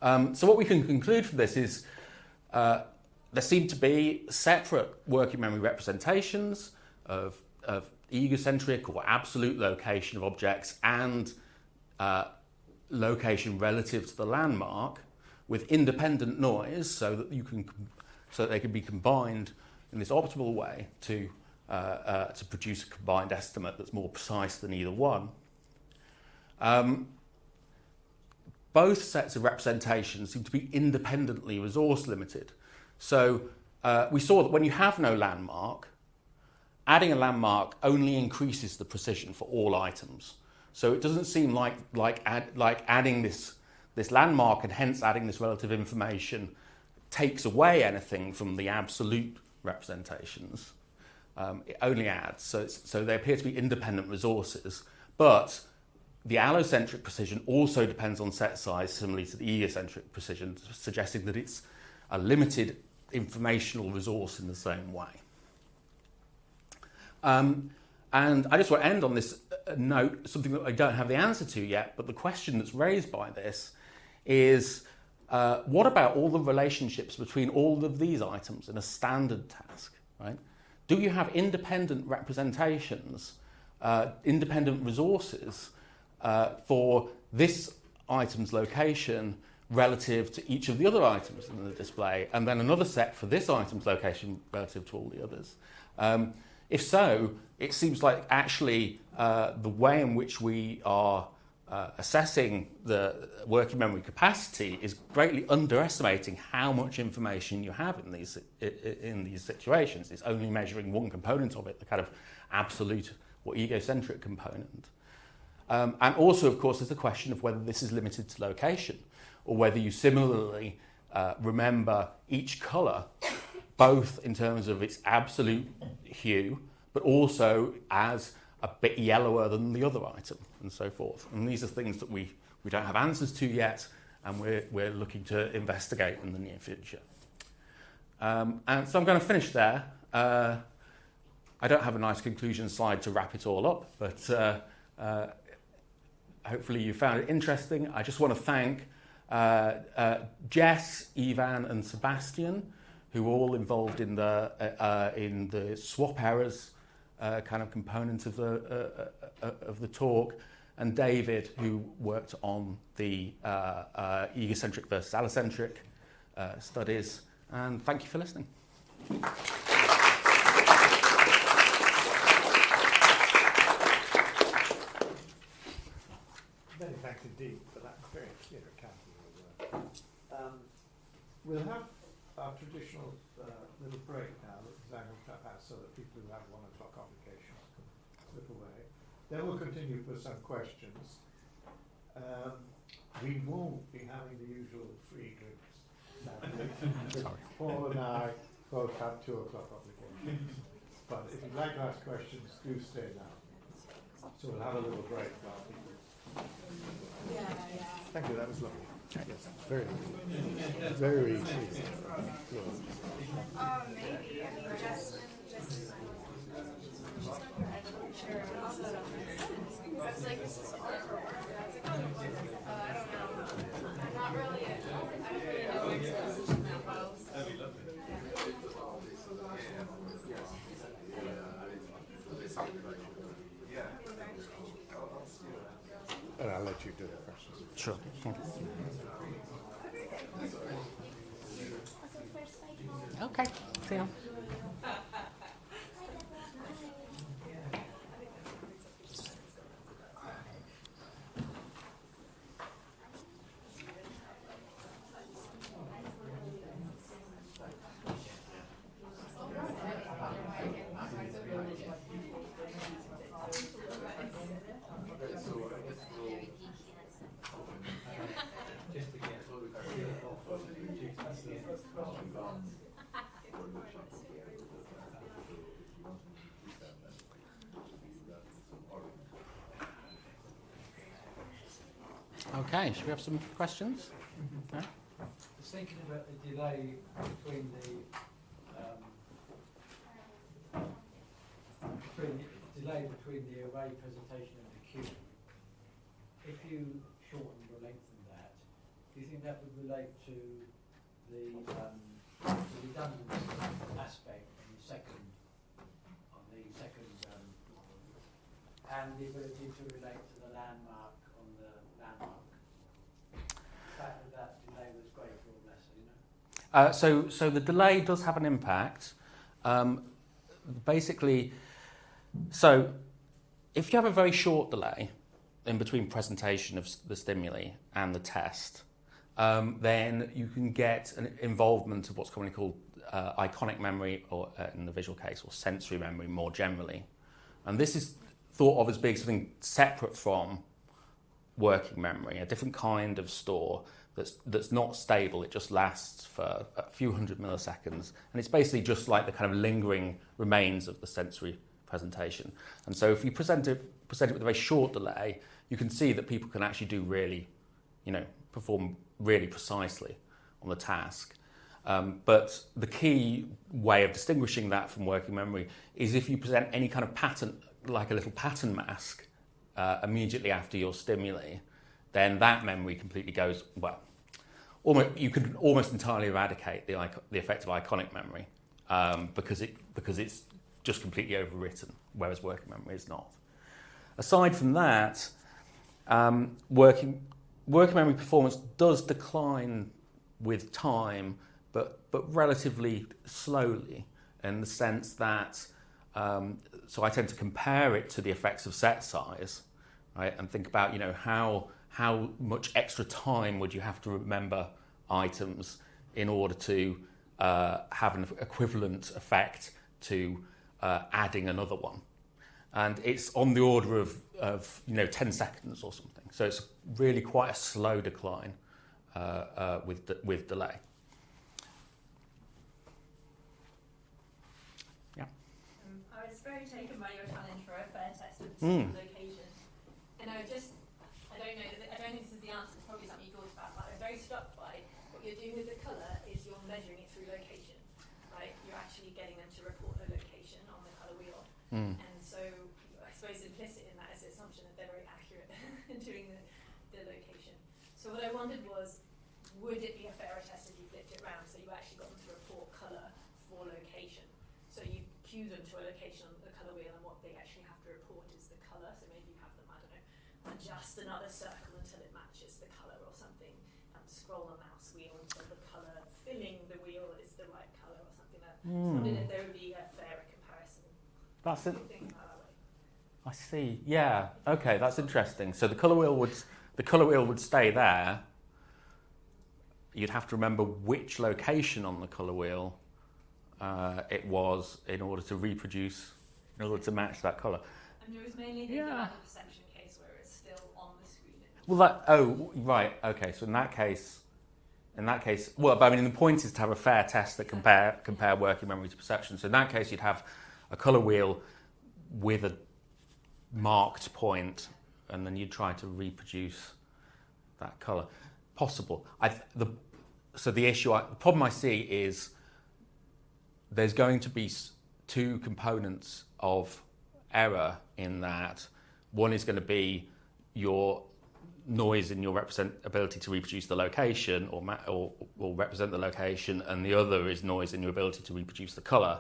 So what we can conclude from this is there seem to be separate working memory representations of egocentric or absolute location of objects and location relative to the landmark with independent noise, so that they can be combined in this optimal way to produce a combined estimate that's more precise than either one. Both sets of representations seem to be independently resource limited. So we saw that when you have no landmark, adding a landmark only increases the precision for all items. So it doesn't seem like adding this landmark and hence adding this relative information takes away anything from the absolute representations. It only adds. So they appear to be independent resources, but the allocentric precision also depends on set size, similarly to the egocentric precision, suggesting that it's a limited informational resource in the same way. And I just want to end on this note, something that I don't have the answer to yet, but the question that's raised by this is, what about all the relationships between all of these items in a standard task, right? do you have independent representations, independent resources for this item's location relative to each of the other items in the display, and then another set for this item's location relative to all the others? If so, it seems like actually the way in which we are assessing the working memory capacity is greatly underestimating how much information you have in these situations. It's only measuring one component of it, the kind of absolute or egocentric component. And also, of course, there's the question of whether this is limited to location, or whether you similarly remember each colour, both in terms of its absolute hue, but also as a bit yellower than the other item, and so forth. And these are things that we don't have answers to yet, and we're looking to investigate in the near future. And so I'm going to finish there. I don't have a nice conclusion slide to wrap it all up, but hopefully you found it interesting. I just want to thank Jess, Ivan, and Sebastian, who were all involved in the swap errors kind of component of the talk, and David, who worked on the egocentric versus allocentric studies. And thank you for listening. Many thanks indeed for that very clear account of your work. We'll have our traditional little break now that Daniel has, so that people who have 1 o'clock obligations can slip away. Then we'll continue for some questions. We won't be having the usual free drinks. Paul and I both have 2 o'clock obligations. But if you'd like to ask questions, do stay now. So we'll have a little break while people. Thank you, that was lovely. Yes, very good. Very good. Maybe. I mean, just sure. I was like, this is hard for work. I was like, oh, I don't know. I'm not really. I don't really know where to position that well. And I'll let you do the questions. Sure. Okay. See you. Okay, should we have some questions? No? I was thinking about the delay between the array presentation and the cube. If you shorten or lengthen that, do you think that would relate to the redundancy aspect on the second, and the ability to relate to the landmark on the landmark? The fact that delay was greater or lesser, you know? So the delay does have an impact. Basically, so if you have a very short delay in between presentation of the stimuli and the test, then you can get an involvement of what's commonly called iconic memory, or in the visual case, or sensory memory more generally. And this is thought of as being something separate from working memory, a different kind of store that's not stable. It just lasts for a few hundred milliseconds, and it's basically just like the kind of lingering remains of the sensory presentation. And so if you present it with a very short delay, you can see that people can actually do really, perform really precisely on the task. But the key way of distinguishing that from working memory is if you present any kind of pattern, like a little pattern mask, immediately after your stimuli, then that memory completely goes, well, you could almost entirely eradicate the effect of iconic memory, because it's just completely overwritten, whereas working memory is not. Aside from that, working memory performance does decline with time, but relatively slowly, in the sense that, so I tend to compare it to the effects of set size, right, and think about, how much extra time would you have to remember items in order to have an equivalent effect to adding another one. And it's on the order of 10 seconds or something. So it's really quite a slow decline with delay. Yeah. I was very taken by your challenge for a fair test of location. And I don't think this is the answer, it's probably something you thought about, but I was very struck by what you're doing with the colour is you're measuring it through location, right? You're actually getting them to report a location on the colour wheel. And so I suppose implicit in that is the assumption that they're very accurate in doing the location. So what I wondered was, would it be a fairer test if you flipped it around so you actually got them to report colour for location? So you cue them to a location on the colour wheel and what they actually have to report is the colour. So maybe you have them, I don't know, adjust another circle until it matches the colour or something, and scroll a mouse wheel until the colour filling the wheel is the right colour or something like that. So I wondered if there would be a fairer comparison. That's it. Think about that way. I see. Yeah. Okay, that's interesting. So the colour wheel would stay there. You'd have to remember which location on the colour wheel it was in order to match that colour. And there was mainly thinking about the perception case where it's still on the screen. Right. Okay. So in that case, well, but I mean, the point is to have a fair test that compare working memory to perception. So in that case, you'd have a colour wheel with a marked point, and then you'd try to reproduce that colour. Possible. The problem I see is there's going to be two components of error in that. One is going to be your noise in your ability to reproduce the location or represent the location, and the other is noise in your ability to reproduce the colour.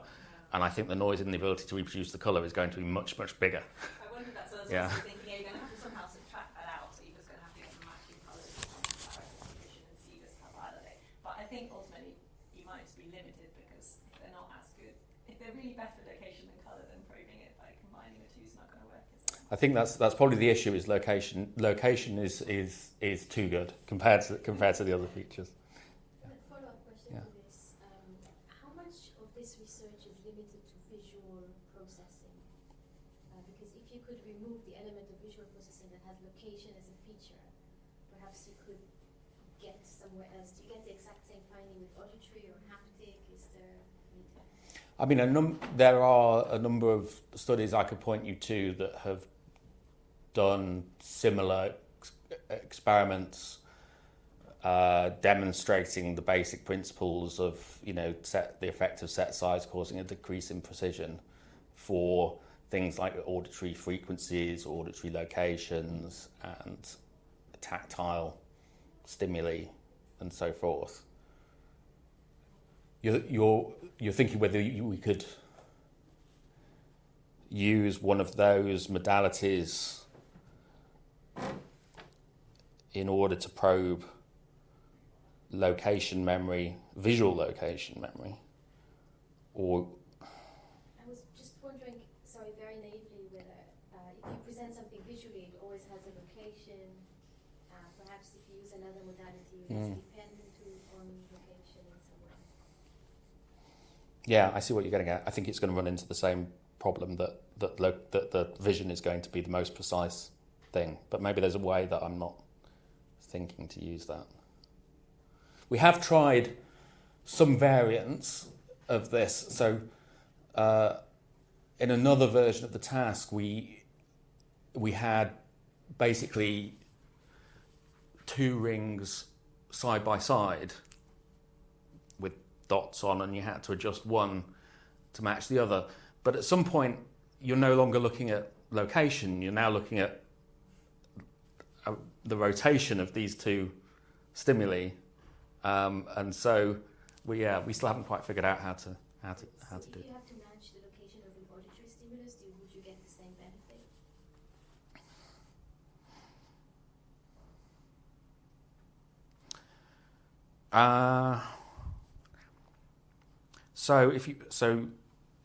And I think the noise in the ability to reproduce the colour is going to be much, much bigger. I wondered that, so I was Yeah. also thinking, you're going to have to somehow subtract that out, so you're just going to have to get some matching colours and see this come out of it. But I think ultimately you might just be limited because if they're not as good, if they're really better location than colour, then probing it by combining the two is not going to work, is it? I think that's probably the issue is location. Location is too good compared to the other features. A follow-up question to this. How much of this research is limited to visual processing? Because if you could remove the element of visual processing that has location as a feature, perhaps you could get somewhere else. Do you get the exact same finding with auditory or haptic? Is there anything? I mean, there are a number of studies I could point you to that have done similar experiments demonstrating the basic principles of, the effect of set size causing a decrease in precision for things like auditory frequencies, auditory locations, and tactile stimuli, and so forth. You're thinking whether we could use one of those modalities in order to probe location memory, visual location memory, or... I was just wondering, sorry, very naively, whether if you present something visually, it always has a location. Perhaps if you use another modality, it's dependent on location in some way. Yeah, I see what you're getting at. I think it's going to run into the same problem that the vision is going to be the most precise thing, but maybe there's a way that I'm not thinking to use that. We have tried some variants of this. So in another version of the task, we had basically two rings side by side with dots on, and you had to adjust one to match the other. But at some point, you're no longer looking at location, you're now looking at the rotation of these two stimuli, and so we still haven't quite figured out how to do If it. you have to match the location of an So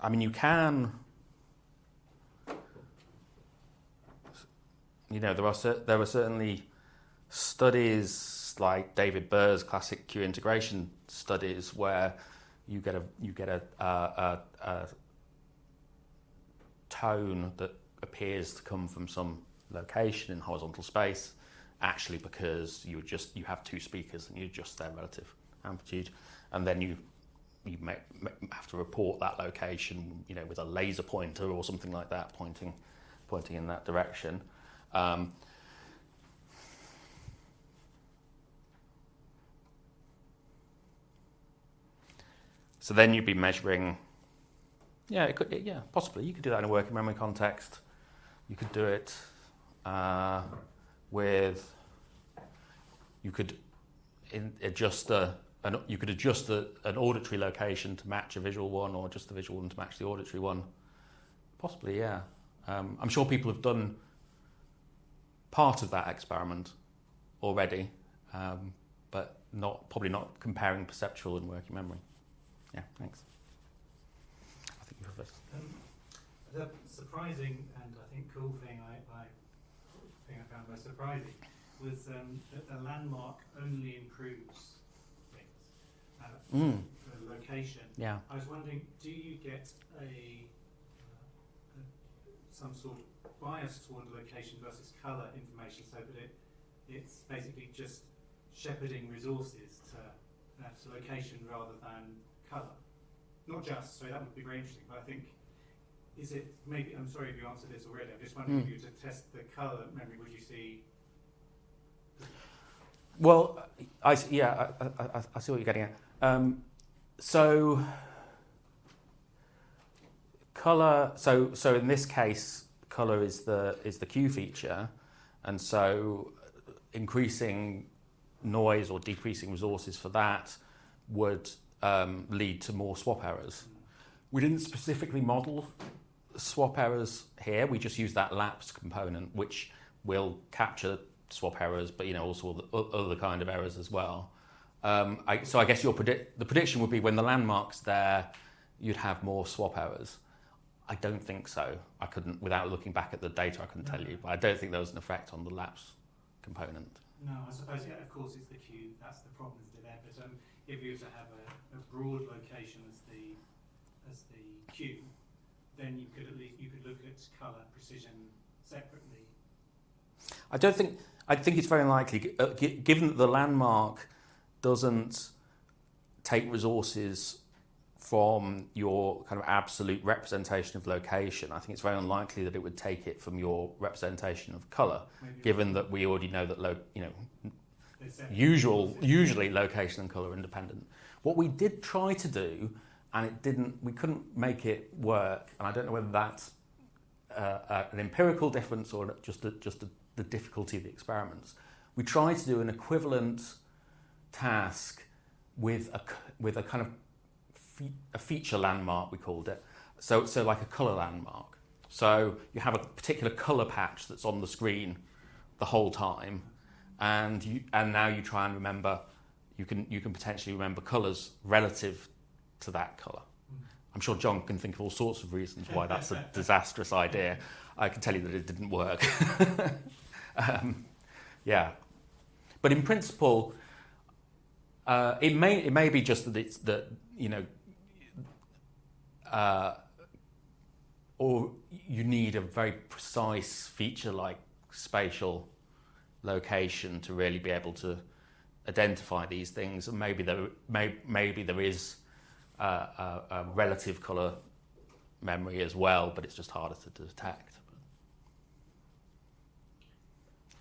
I mean, you can. There are certainly studies like David Burr's classic Q integration studies where you get a tone that appears to come from some location in horizontal space, actually because you have two speakers and you adjust their relative amplitude, and then you may have to report that location, with a laser pointer or something like that, pointing in that direction. So then you'd be measuring. Possibly you could do that in a working memory context. You could do it with. You could adjust an auditory location to match a visual one, or just the visual one to match the auditory one. Possibly, yeah. I'm sure people have done part of that experiment already, but probably not comparing perceptual and working memory. Yeah, thanks. I think you're first. The surprising and I think cool thing I found most surprising was that the landmark only improves things. The location. Yeah. I was wondering, do you get some sort of bias toward location versus colour information, so that it's basically just shepherding resources to location rather than colour? Not just, so that would be very interesting, but I think, I'm sorry if you answered this already, I'm just wondering if you were to test the colour memory, would you see? Well, I see what you're getting at. So colour. So in this case, colour is the Q feature, and so increasing noise or decreasing resources for that would lead to more swap errors. We didn't specifically model swap errors here. We just used that lapse component, which will capture swap errors, but also other kind of errors as well. So I guess the prediction would be when the landmark's there, you'd have more swap errors. I don't think so. I couldn't, without looking back at the data, I couldn't tell you. But I don't think there was an effect on the lapse component. No, I suppose, yeah, of course, it's the Q. That's the problem there. But if you were to have a broad location as the Q, then you could look at colour precision separately. I think it's very unlikely, given that the landmark doesn't take resources from your kind of absolute representation of location. I think it's very unlikely that it would take it from your representation of colour, given that we already know that usually location and colour are independent. What we did try to do, and we couldn't make it work, and I don't know whether that's an empirical difference or just the difficulty of the experiments. We tried to do an equivalent task with a kind of a feature landmark, we called it. So like a colour landmark. So you have a particular colour patch that's on the screen the whole time, and now you try and remember. You can potentially remember colours relative to that colour. I'm sure John can think of all sorts of reasons why that's a disastrous idea. I can tell you that it didn't work. Yeah, but in principle, it may be just that it's that or you need a very precise feature like spatial location to really be able to identify these things, and maybe there is a relative colour memory as well, but it's just harder to detect.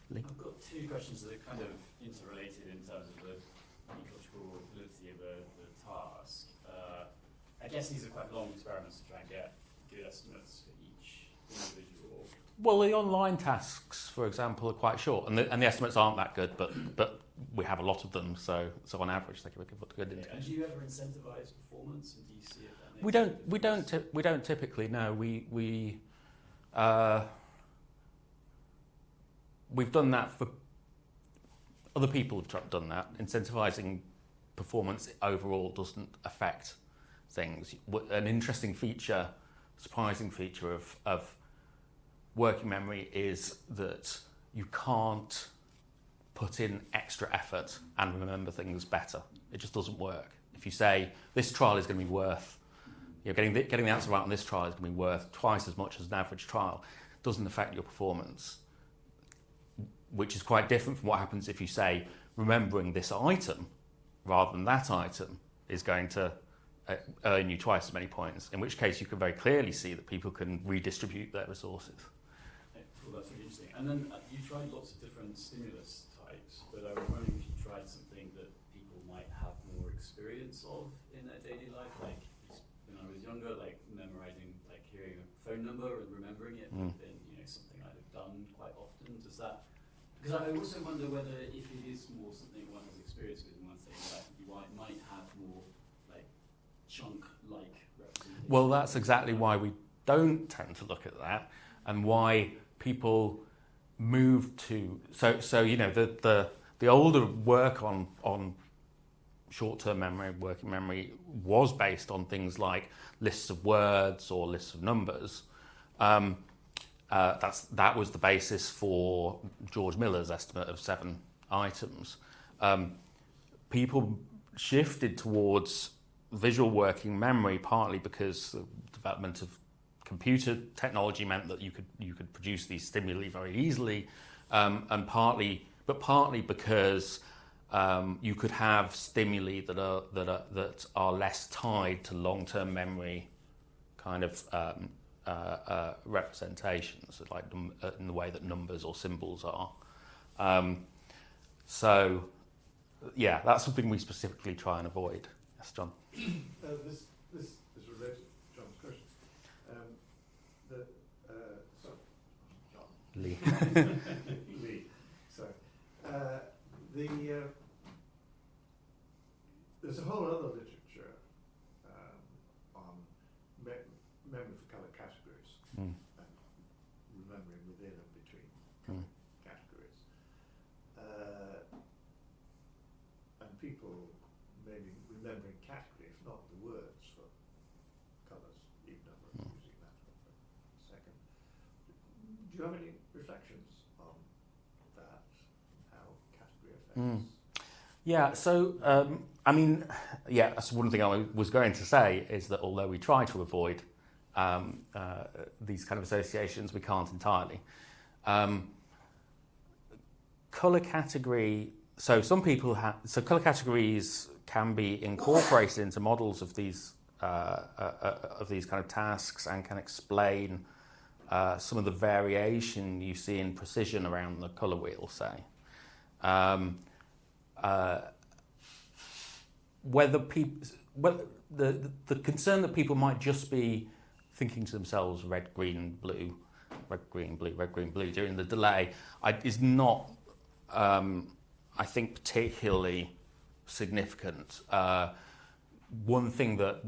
Lee? I've got two questions that are kind of interrelated in terms of the ecological validity of the task. I guess these are quite long experiments to try and get good estimates for each individual. Well, the online tasks, for example, are quite short, and the estimates aren't that good, but we have a lot of them, so on average they give a good indication. And do you ever incentivise performance, and do you see if that makes We don't typically. No, we've done that for other people. Have done that, incentivising performance overall doesn't affect things. An interesting feature, surprising feature of working memory is that you can't put in extra effort and remember things better. It just doesn't work. If you say this trial is going to be worth, getting the answer right on this trial is going to be worth twice as much as an average trial, doesn't affect your performance, which is quite different from what happens if you say remembering this item rather than that item is going to earn you twice as many points, in which case you can very clearly see that people can redistribute their resources. Well, that's really interesting. And then you tried lots of different stimulus types, but I was wondering if you tried something that people might have more experience of in their daily life, like when I was younger, like memorizing, like hearing a phone number and remembering it, would have been, something I'd have done quite often. Does that? Because I also wonder whether if it is more something one has experience with, and one saying that you might have more like chunk-like representation. Well, that's exactly why we don't tend to look at that, and why people move to the older work on short-term memory, working memory, was based on things like lists of words or lists of numbers. That was the basis for George Miller's estimate of 7 items. People shifted towards visual working memory partly because the development of computer technology meant that you could produce these stimuli very easily, and partly because you could have stimuli that are less tied to long-term memory kind of representations, like in the way that numbers or symbols are. So, yeah, that's something we specifically try and avoid. Yes, John. This is related to John's question. John. Lee. Lee. Sorry. There's a whole other literature on memory for colour categories and remembering within and between categories. And people maybe remembering category, if not the words for colours, even though we're using that one for a second. Do you have any reflections on that, how category affects? Yeah, so, that's one thing I was going to say, is that although we try to avoid these kind of associations, we can't entirely. Colour category, so some people colour categories can be incorporated into models of these kind of tasks and can explain some of the variation you see in precision around the colour wheel, say. Whether the concern that people might just be thinking to themselves red, green, blue during the delay is not, I think, particularly significant. One thing that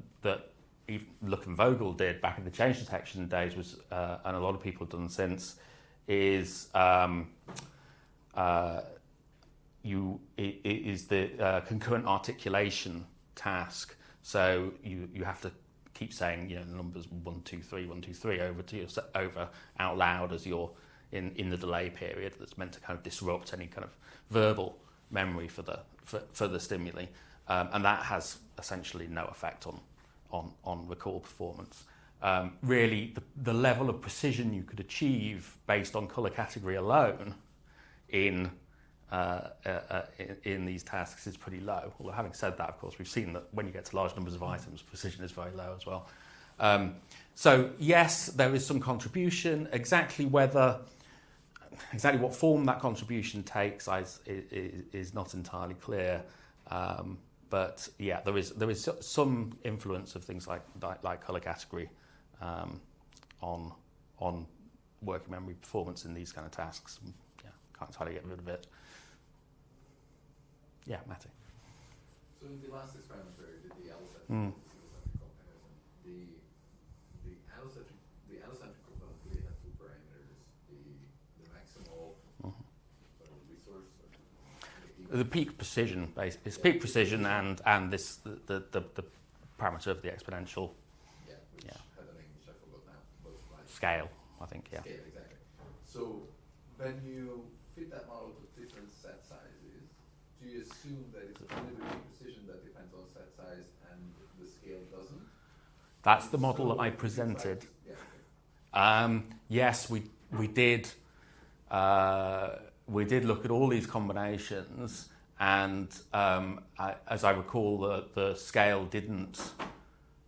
even Luck and Vogel did back in the change detection days was, and a lot of people have done since, is the concurrent articulation task. So you have to keep saying the numbers 1, 2, 3, 1, 2, 3 over out loud as you're in the delay period. That's meant to kind of disrupt any kind of verbal memory for the stimuli, and that has essentially no effect on recall performance. Really, the level of precision you could achieve based on colour category alone in these tasks is pretty low. Although having said that, of course, we've seen that when you get to large numbers of items, precision is very low as well. So yes, there is some contribution. Exactly what form that contribution takes is not entirely clear. But yeah, there is some influence of things like colour category on working memory performance in these kind of tasks. Yeah, can't entirely get rid of it. Yeah, Matty. So in the last experiment where you did the allocentric comparison, the allocentric component really had 2 parameters: the maximal resource, the The peak precision, it's peak precision and this the parameter of the exponential Yeah, which Yeah. had a name which I forgot now. Multiply. scale, I think. Yeah. Scale, exactly. So when you fit that model to different set sizes, do you assume that it's only the peak precision that depends on set size and the scale doesn't? That's the model that I presented. Yeah. Okay. Yes, we did. We did look at all these combinations, and as I recall, the scale didn't.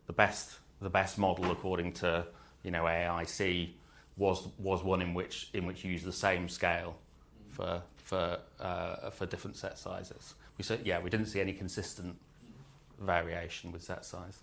The best model, according to AIC, was one in which you use the same scale for different set sizes. We didn't see any consistent variation with set size.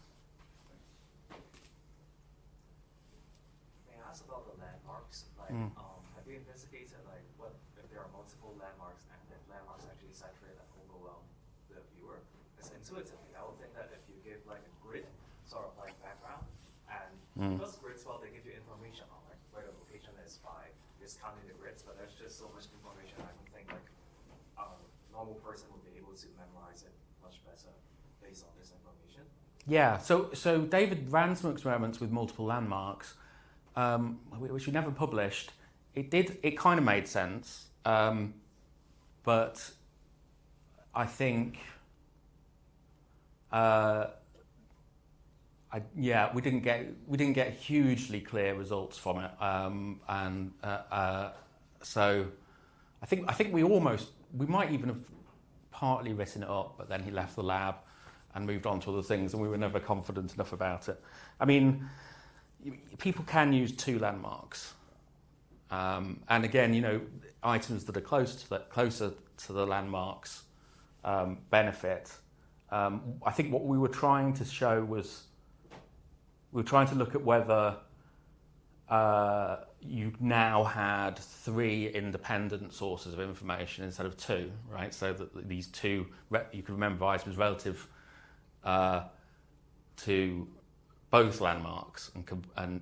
May I ask about the landmarks? Have you investigated what if there are multiple landmarks and if landmarks actually saturate and overwhelm the viewer? Because intuitively, I would think that if you give a grid sort of background, and because grids, they give you information on where the location is by just counting the grids, but there's just so much information. I don't think a normal person would be able to memorize it much better based on this information. Yeah. So David ran some experiments with multiple landmarks, which we never published. It kind of made sense, but I think we didn't get hugely clear results from it, so I think we might even have partly written it up, but then he left the lab and moved on to other things, and we were never confident enough about it. I mean, people can use two landmarks. And again, items that are closer to the landmarks benefit. I think what we were trying to show was we were trying to look at whether you now had three independent sources of information instead of two, right? So that these two, you can remember items relative to both landmarks and combine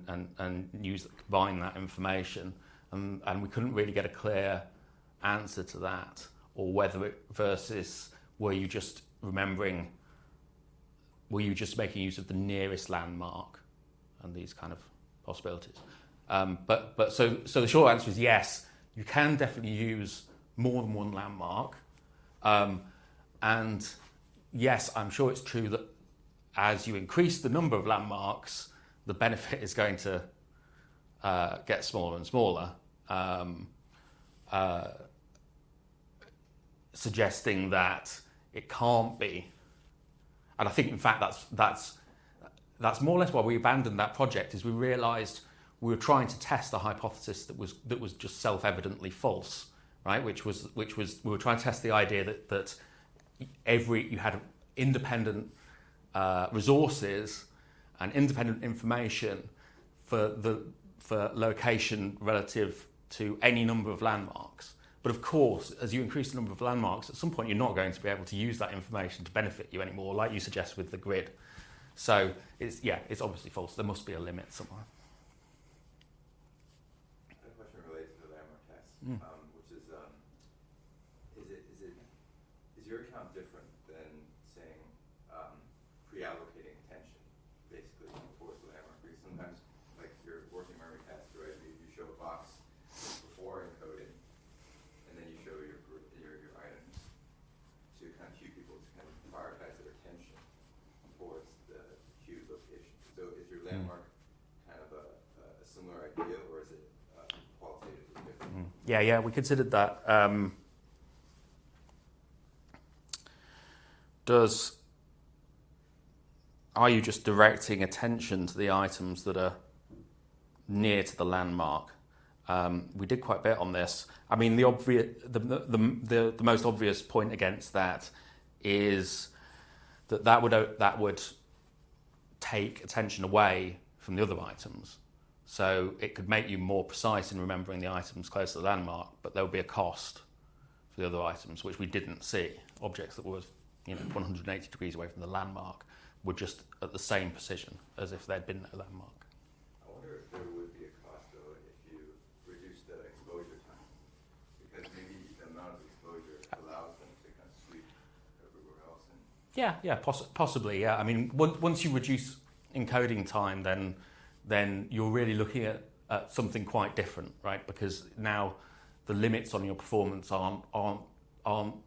that information. And we couldn't really get a clear answer to that, or whether it versus were you just making use of the nearest landmark and these kind of possibilities. But so the short answer is yes, you can definitely use more than one landmark. And yes, I'm sure it's true that as you increase the number of landmarks, the benefit is going to get smaller and smaller, suggesting that it can't be. And I think, in fact, that's more or less why we abandoned that project. Is we realised we were trying to test a hypothesis that was just self-evidently false, right? Which was we were trying to test the idea that you had independent resources and independent information for location relative to any number of landmarks. But of course, as you increase the number of landmarks, at some point you're not going to be able to use that information to benefit you anymore, like you suggest with the grid. So it's obviously false. There must be a limit somewhere. I have a question related to the landmark test, which is your account different than saying pre-allocating attention basically towards the landmark? Because sometimes, like your working memory test, right? You show a box before encoding, and then you show your items to kind of cue people to kind of prioritize their attention towards the cued location. So is your landmark kind of a similar idea, or is it qualitatively different? Yeah, we considered that. Are you just directing attention to the items that are near to the landmark? We did quite a bit on this. I mean, the most obvious point against that is that would take attention away from the other items. So it could make you more precise in remembering the items close to the landmark, but there would be a cost for the other items, which we didn't see. Objects that were 180 degrees away from the landmark were just at the same precision as if they'd been at a landmark. I wonder if there would be a cost, though, if you reduce the exposure time. Because maybe the amount of exposure allows them to kind of Possibly. Yeah, I mean, once you reduce encoding time, then you're really looking at something quite different, right? Because now the limits on your performance aren't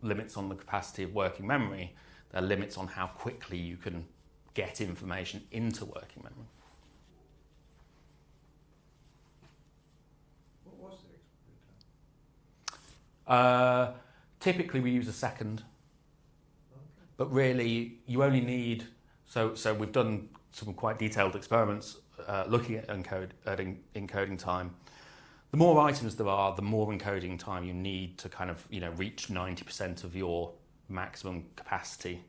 limits on the capacity of working memory. They're limits on how quickly you can get information into working memory. What was the experiment? Typically, we use a second, but really, you only need. So we've done some quite detailed experiments looking at encoding time. The more items there are, the more encoding time you need to kind of reach 90% of your maximum capacity.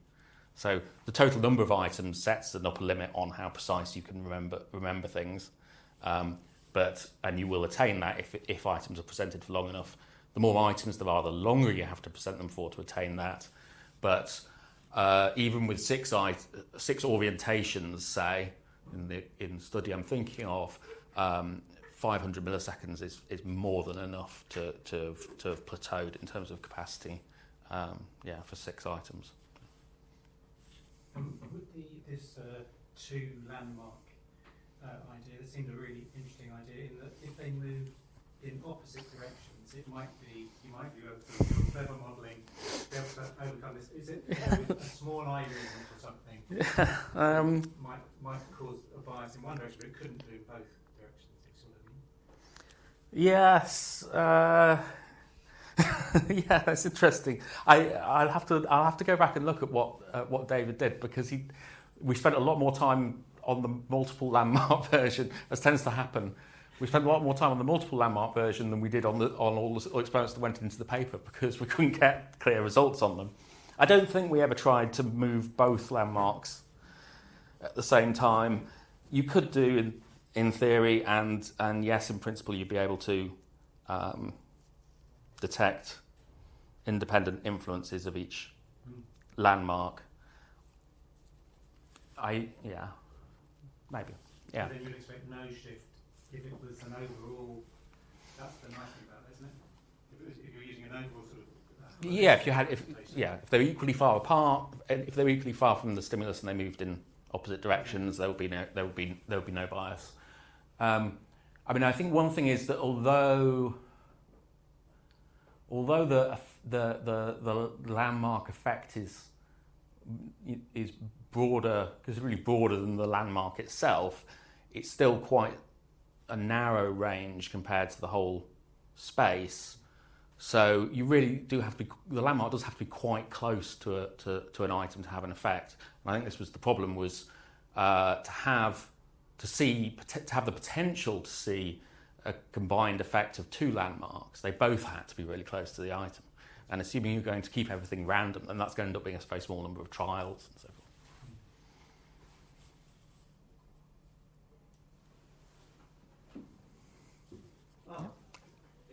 So the total number of items sets an upper limit on how precise you can remember things, and you will attain that if items are presented for long enough. The more items there are, the longer you have to present them for to attain that. But even with six orientations, say in the study I'm thinking of, 500 milliseconds is more than enough to have plateaued in terms of capacity. For 6 items. Would this two landmark idea, that seemed a really interesting idea, in that if they move in opposite directions, you might be able to, through clever modelling, be able to overcome this. Is it a small eye movement or something might cause a bias in one direction, but it couldn't do both directions, if you see what I mean? Yes. Yeah, that's interesting. I'll have to go back and look at what David did, because we spent a lot more time on the multiple landmark version, as tends to happen. We spent a lot more time on the multiple landmark version than we did on all the experiments that went into the paper, because we couldn't get clear results on them. I don't think we ever tried to move both landmarks at the same time. You could do in theory, and yes, in principle, you'd be able to detect independent influences of each landmark. Maybe. Yeah. So then you'd expect no shift if it was an overall. That's the nice thing about it, isn't it? If you're using an overall sort of. If they were equally far apart, if they were equally far from the stimulus and they moved in opposite directions, there would be no bias. I think one thing is that although the landmark effect is broader, because it's really broader than the landmark itself, it's still quite a narrow range compared to the whole space. So you really do have to the landmark does have to be quite close to an item to have an effect. And I think this was the problem, was to have the potential to see a combined effect of 2 landmarks. They both had to be really close to the item. And assuming you're going to keep everything random, then that's going to end up being a very small number of trials and so forth.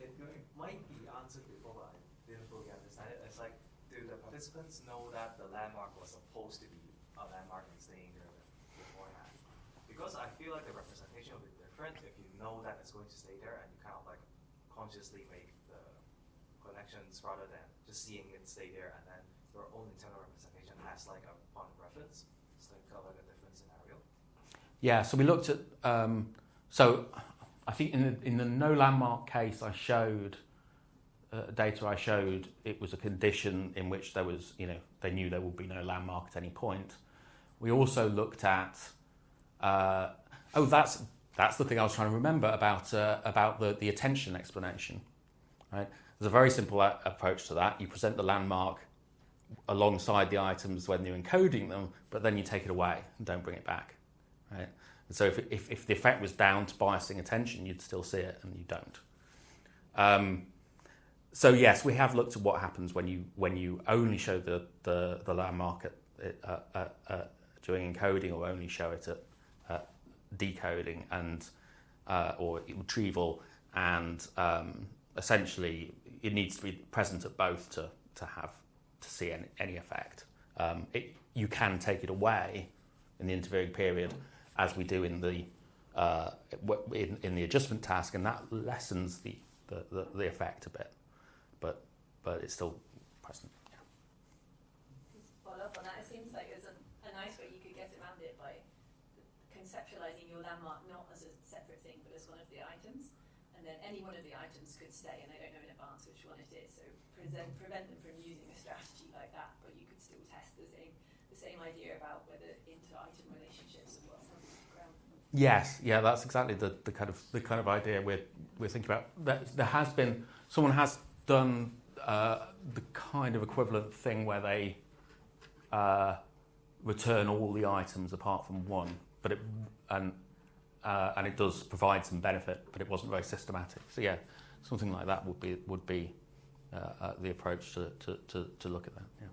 It might be answered before, but I didn't fully understand it. It's like, do the participants know that the landmark was supposed to be a landmark and staying there beforehand? Because I feel like the representation will be different if you know that it's going to stay there and you kind of like consciously make the connections rather than just seeing it stay there, and then your own internal representation has like a point of reference. It's like kind of like a different scenario. Yeah, so we looked at. So I think in the no landmark case, I showed data. I showed it was a condition in which there was, they knew there would be no landmark at any point. We also looked at. That's the thing I was trying to remember about the attention explanation, right? There's a very simple approach to that. You present the landmark alongside the items when you're encoding them, but then you take it away and don't bring it back, right? And so if the effect was down to biasing attention, you'd still see it, and you don't. So yes, we have looked at what happens when you only show the landmark during encoding, or only show it at decoding and or retrieval, and essentially it needs to be present at both to see any effect. You can take it away in the intervening period, as we do in the adjustment task, and that lessens the effect a bit, but it's still present. Just follow up on that. It seems like there's a nice way you could get around it by conceptualizing your landmark not as a separate thing but as one of the items, and then any one of the items could stay, and I don't know in advance which one it is, so prevent them from using a strategy like that, but you could still test the same idea about whether inter-item relationships and what's happening on the ground. Yes, yeah, that's exactly the kind of idea we're thinking about. There has been, someone has done the kind of equivalent thing where they return all the items apart from one, but and it does provide some benefit, but it wasn't very systematic. So yeah, something like that would be the approach to look at that. Yeah.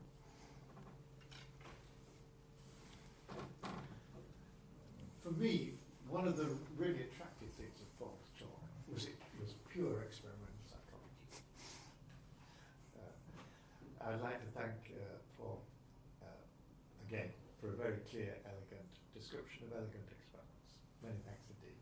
For me, one of the really attractive things of Fogg's talk was pure experimental psychology. I'd like to thank Paul again for a very clear, elegant description of elegant experiments. Many thanks indeed.